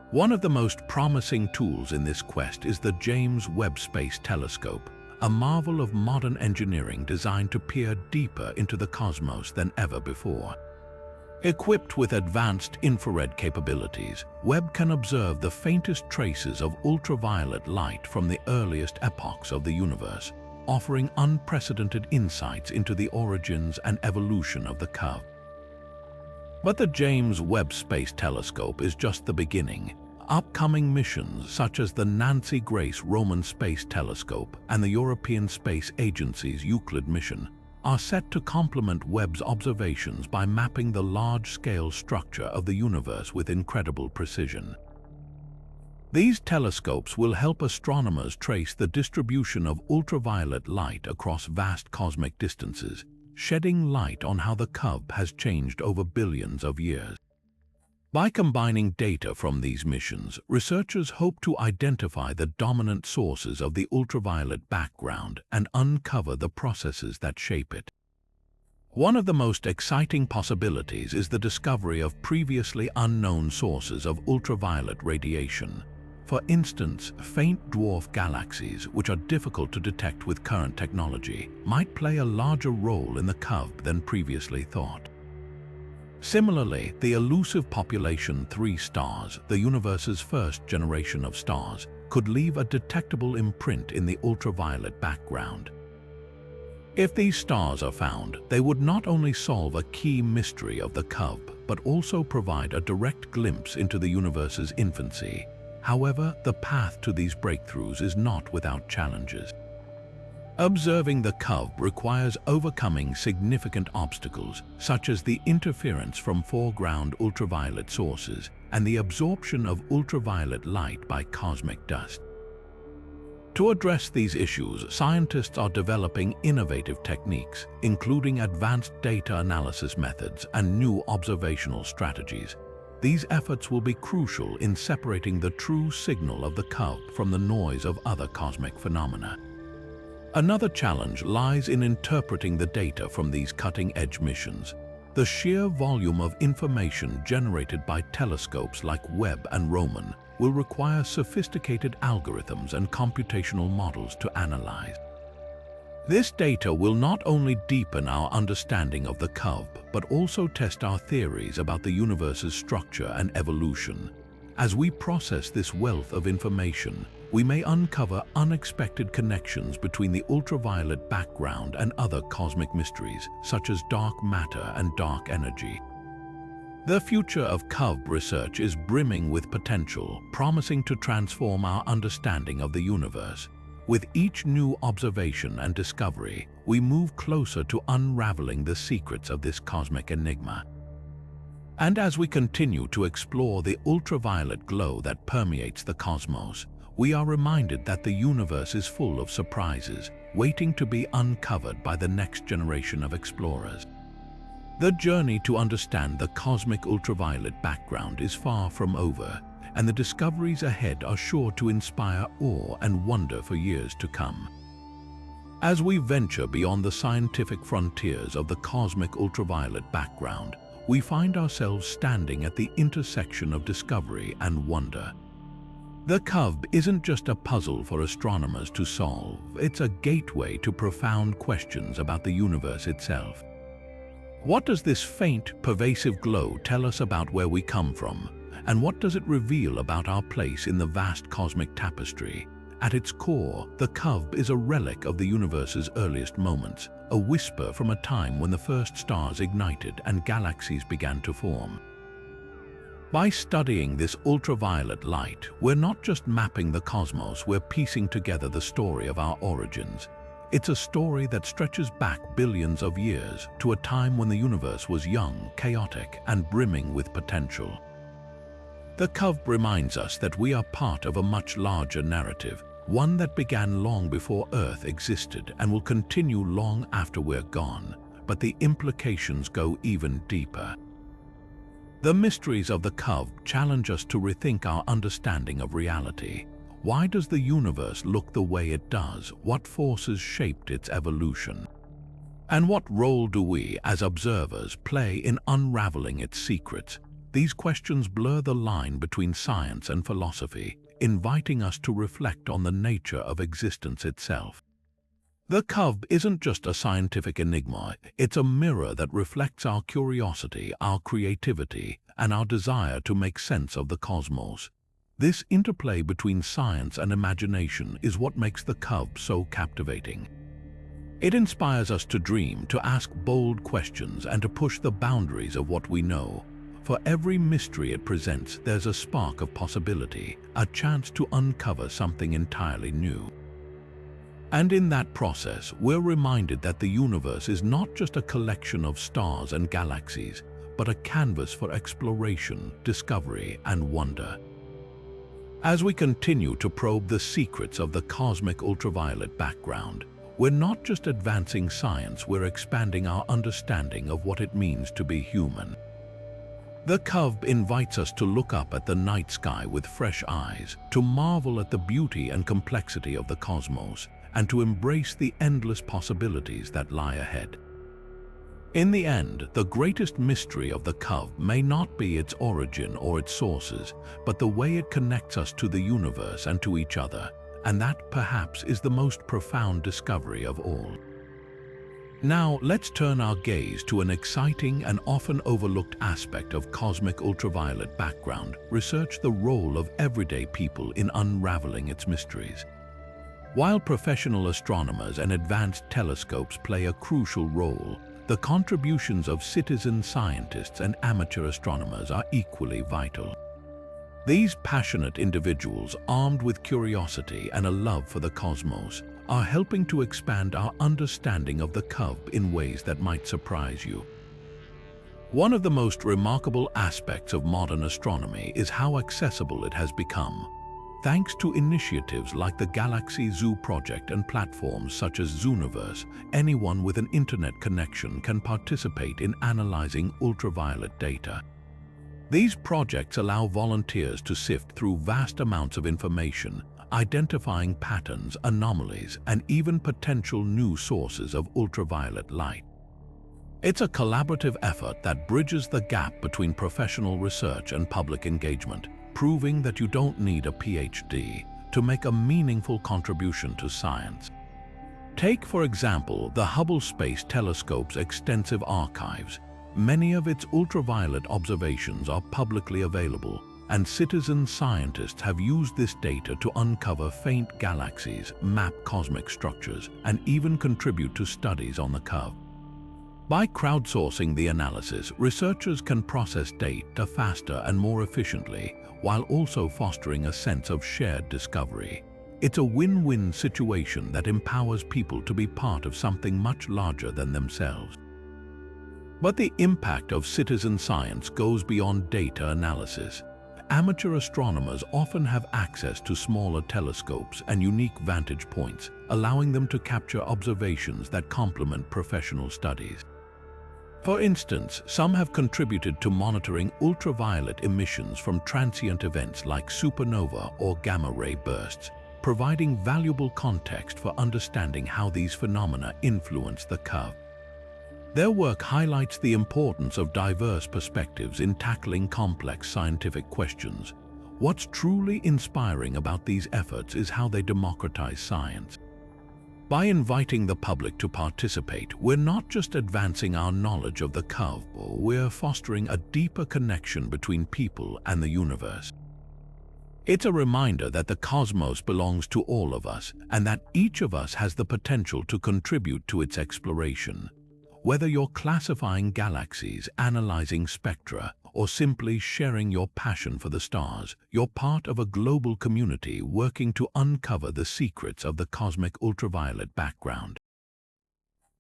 [SPEAKER 1] One of the most promising tools in this quest is the James Webb Space Telescope, a marvel of modern engineering designed to peer deeper into the cosmos than ever before. Equipped with advanced infrared capabilities, Webb can observe the faintest traces of ultraviolet light from the earliest epochs of the universe, offering unprecedented insights into the origins and evolution of the CUVB. But the James Webb Space Telescope is just the beginning. Upcoming missions such as the Nancy Grace Roman Space Telescope and the European Space Agency's Euclid mission are set to complement Webb's observations by mapping the large-scale structure of the universe with incredible precision. These telescopes will help astronomers trace the distribution of ultraviolet light across vast cosmic distances, shedding light on how the CUVB has changed over billions of years. By combining data from these missions, researchers hope to identify the dominant sources of the ultraviolet background and uncover the processes that shape it. One of the most exciting possibilities is the discovery of previously unknown sources of ultraviolet radiation. For instance, faint dwarf galaxies, which are difficult to detect with current technology, might play a larger role in the CUVB than previously thought. Similarly, the elusive population 3 stars, the universe's first generation of stars, could leave a detectable imprint in the ultraviolet background. If these stars are found, they would not only solve a key mystery of the CUVB, but also provide a direct glimpse into the universe's infancy. However, the path to these breakthroughs is not without challenges. Observing the CUVB requires overcoming significant obstacles, such as the interference from foreground ultraviolet sources and the absorption of ultraviolet light by cosmic dust. To address these issues, scientists are developing innovative techniques, including advanced data analysis methods and new observational strategies. These efforts will be crucial in separating the true signal of the CUVB from the noise of other cosmic phenomena. Another challenge lies in interpreting the data from these cutting-edge missions. The sheer volume of information generated by telescopes like Webb and Roman will require sophisticated algorithms and computational models to analyze. This data will not only deepen our understanding of the CUVB, but also test our theories about the universe's structure and evolution. As we process this wealth of information, we may uncover unexpected connections between the ultraviolet background and other cosmic mysteries, such as dark matter and dark energy. The future of CUVB research is brimming with potential, promising to transform our understanding of the universe. With each new observation and discovery, we move closer to unraveling the secrets of this cosmic enigma. And as we continue to explore the ultraviolet glow that permeates the cosmos, we are reminded that the universe is full of surprises, waiting to be uncovered by the next generation of explorers. The journey to understand the cosmic ultraviolet background is far from over, and the discoveries ahead are sure to inspire awe and wonder for years to come. As we venture beyond the scientific frontiers of the cosmic ultraviolet background, we find ourselves standing at the intersection of discovery and wonder. The CUVB isn't just a puzzle for astronomers to solve, it's a gateway to profound questions about the universe itself. What does this faint, pervasive glow tell us about where we come from? And what does it reveal about our place in the vast cosmic tapestry? At its core, the CUVB is a relic of the universe's earliest moments, a whisper from a time when the first stars ignited and galaxies began to form. By studying this ultraviolet light, we're not just mapping the cosmos, we're piecing together the story of our origins. It's a story that stretches back billions of years to a time when the universe was young, chaotic, and brimming with potential. The CUVB reminds us that we are part of a much larger narrative, one that began long before Earth existed and will continue long after we're gone, but the implications go even deeper. The mysteries of the CUVB challenge us to rethink our understanding of reality. Why does the universe look the way it does? What forces shaped its evolution? And what role do we, as observers, play in unraveling its secrets? These questions blur the line between science and philosophy, inviting us to reflect on the nature of existence itself. The CUVB isn't just a scientific enigma, it's a mirror that reflects our curiosity, our creativity, and our desire to make sense of the cosmos. This interplay between science and imagination is what makes the CUVB so captivating. It inspires us to dream, to ask bold questions, and to push the boundaries of what we know. For every mystery it presents, there's a spark of possibility, a chance to uncover something entirely new. And in that process, we're reminded that the universe is not just a collection of stars and galaxies, but a canvas for exploration, discovery, and wonder. As we continue to probe the secrets of the cosmic ultraviolet background, we're not just advancing science, we're expanding our understanding of what it means to be human. The CUVB invites us to look up at the night sky with fresh eyes, to marvel at the beauty and complexity of the cosmos, and to embrace the endless possibilities that lie ahead. In the end, the greatest mystery of the CUVB may not be its origin or its sources, but the way it connects us to the universe and to each other, and that perhaps is the most profound discovery of all. Now, let's turn our gaze to an exciting and often overlooked aspect of cosmic ultraviolet background: research the role of everyday people in unraveling its mysteries. While professional astronomers and advanced telescopes play a crucial role, the contributions of citizen scientists and amateur astronomers are equally vital. These passionate individuals, armed with curiosity and a love for the cosmos, are helping to expand our understanding of the CUVB in ways that might surprise you. One of the most remarkable aspects of modern astronomy is how accessible it has become. Thanks to initiatives like the Galaxy Zoo project and platforms such as Zooniverse, anyone with an internet connection can participate in analyzing ultraviolet data. These projects allow volunteers to sift through vast amounts of information, identifying patterns, anomalies, and even potential new sources of ultraviolet light. It's a collaborative effort that bridges the gap between professional research and public engagement, proving that you don't need a PhD to make a meaningful contribution to science. Take, for example, the Hubble Space Telescope's extensive archives. Many of its ultraviolet observations are publicly available, and citizen scientists have used this data to uncover faint galaxies, map cosmic structures, and even contribute to studies on the CUVB. By crowdsourcing the analysis, researchers can process data faster and more efficiently, while also fostering a sense of shared discovery. It's a win-win situation that empowers people to be part of something much larger than themselves. But the impact of citizen science goes beyond data analysis. Amateur astronomers often have access to smaller telescopes and unique vantage points, allowing them to capture observations that complement professional studies. For instance, some have contributed to monitoring ultraviolet emissions from transient events like supernova or gamma-ray bursts, providing valuable context for understanding how these phenomena influence the CUVB. Their work highlights the importance of diverse perspectives in tackling complex scientific questions. What's truly inspiring about these efforts is how they democratize science. By inviting the public to participate, we're not just advancing our knowledge of the CUVB, we're fostering a deeper connection between people and the universe. It's a reminder that the cosmos belongs to all of us and that each of us has the potential to contribute to its exploration. Whether you're classifying galaxies, analyzing spectra, or simply sharing your passion for the stars, you're part of a global community working to uncover the secrets of the cosmic ultraviolet background.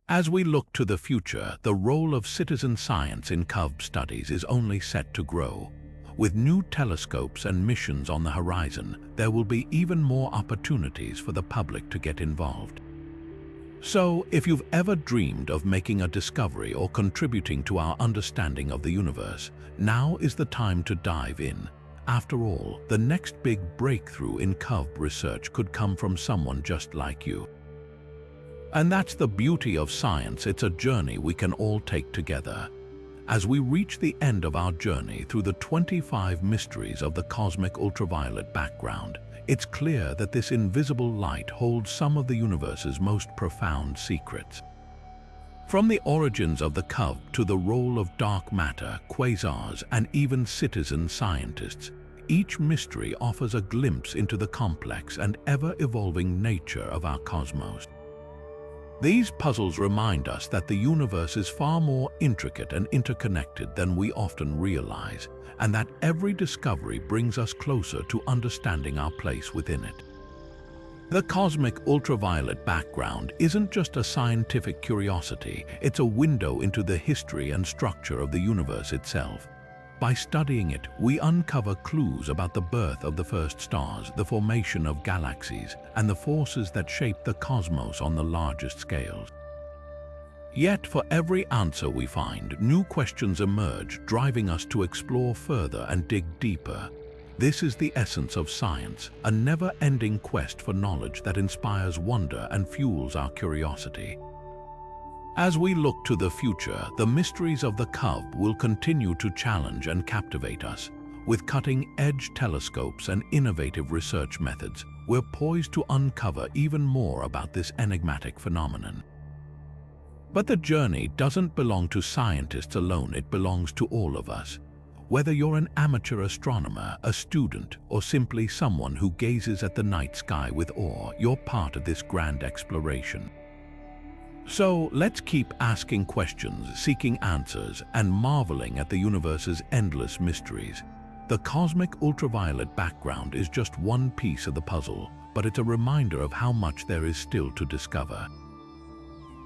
[SPEAKER 1] As we look to the future, the role of citizen science in CUVB studies is only set to grow. With new telescopes and missions on the horizon, there will be even more opportunities for the public to get involved. So, if you've ever dreamed of making a discovery or contributing to our understanding of the universe, now is the time to dive in. After all, the next big breakthrough in CUVB research could come from someone just like you. And that's the beauty of science. It's a journey we can all take together. As we reach the end of our journey through the 25 mysteries of the cosmic ultraviolet background, it's clear that this invisible light holds some of the universe's most profound secrets. From the origins of the CUVB to the role of dark matter, quasars, and even citizen scientists, each mystery offers a glimpse into the complex and ever-evolving nature of our cosmos. These puzzles remind us that the universe is far more intricate and interconnected than we often realize, and that every discovery brings us closer to understanding our place within it. The cosmic ultraviolet background isn't just a scientific curiosity, it's a window into the history and structure of the universe itself. By studying it, we uncover clues about the birth of the first stars, the formation of galaxies, and the forces that shape the cosmos on the largest scales. Yet, for every answer we find, new questions emerge, driving us to explore further and dig deeper. This is the essence of science, a never-ending quest for knowledge that inspires wonder and fuels our curiosity. As we look to the future, the mysteries of the CUVB will continue to challenge and captivate us. With cutting-edge telescopes and innovative research methods, we're poised to uncover even more about this enigmatic phenomenon. But the journey doesn't belong to scientists alone, it belongs to all of us. Whether you're an amateur astronomer, a student, or simply someone who gazes at the night sky with awe, you're part of this grand exploration. So let's keep asking questions, seeking answers, and marveling at the universe's endless mysteries. The cosmic ultraviolet background is just one piece of the puzzle, but it's a reminder of how much there is still to discover.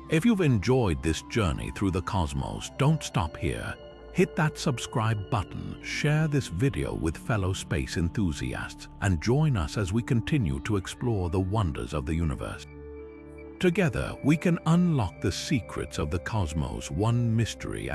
[SPEAKER 1] If you've enjoyed this journey through the cosmos, don't stop here. Hit that subscribe button, share this video with fellow space enthusiasts, and join us as we continue to explore the wonders of the universe. Together, we can unlock the secrets of the cosmos, one mystery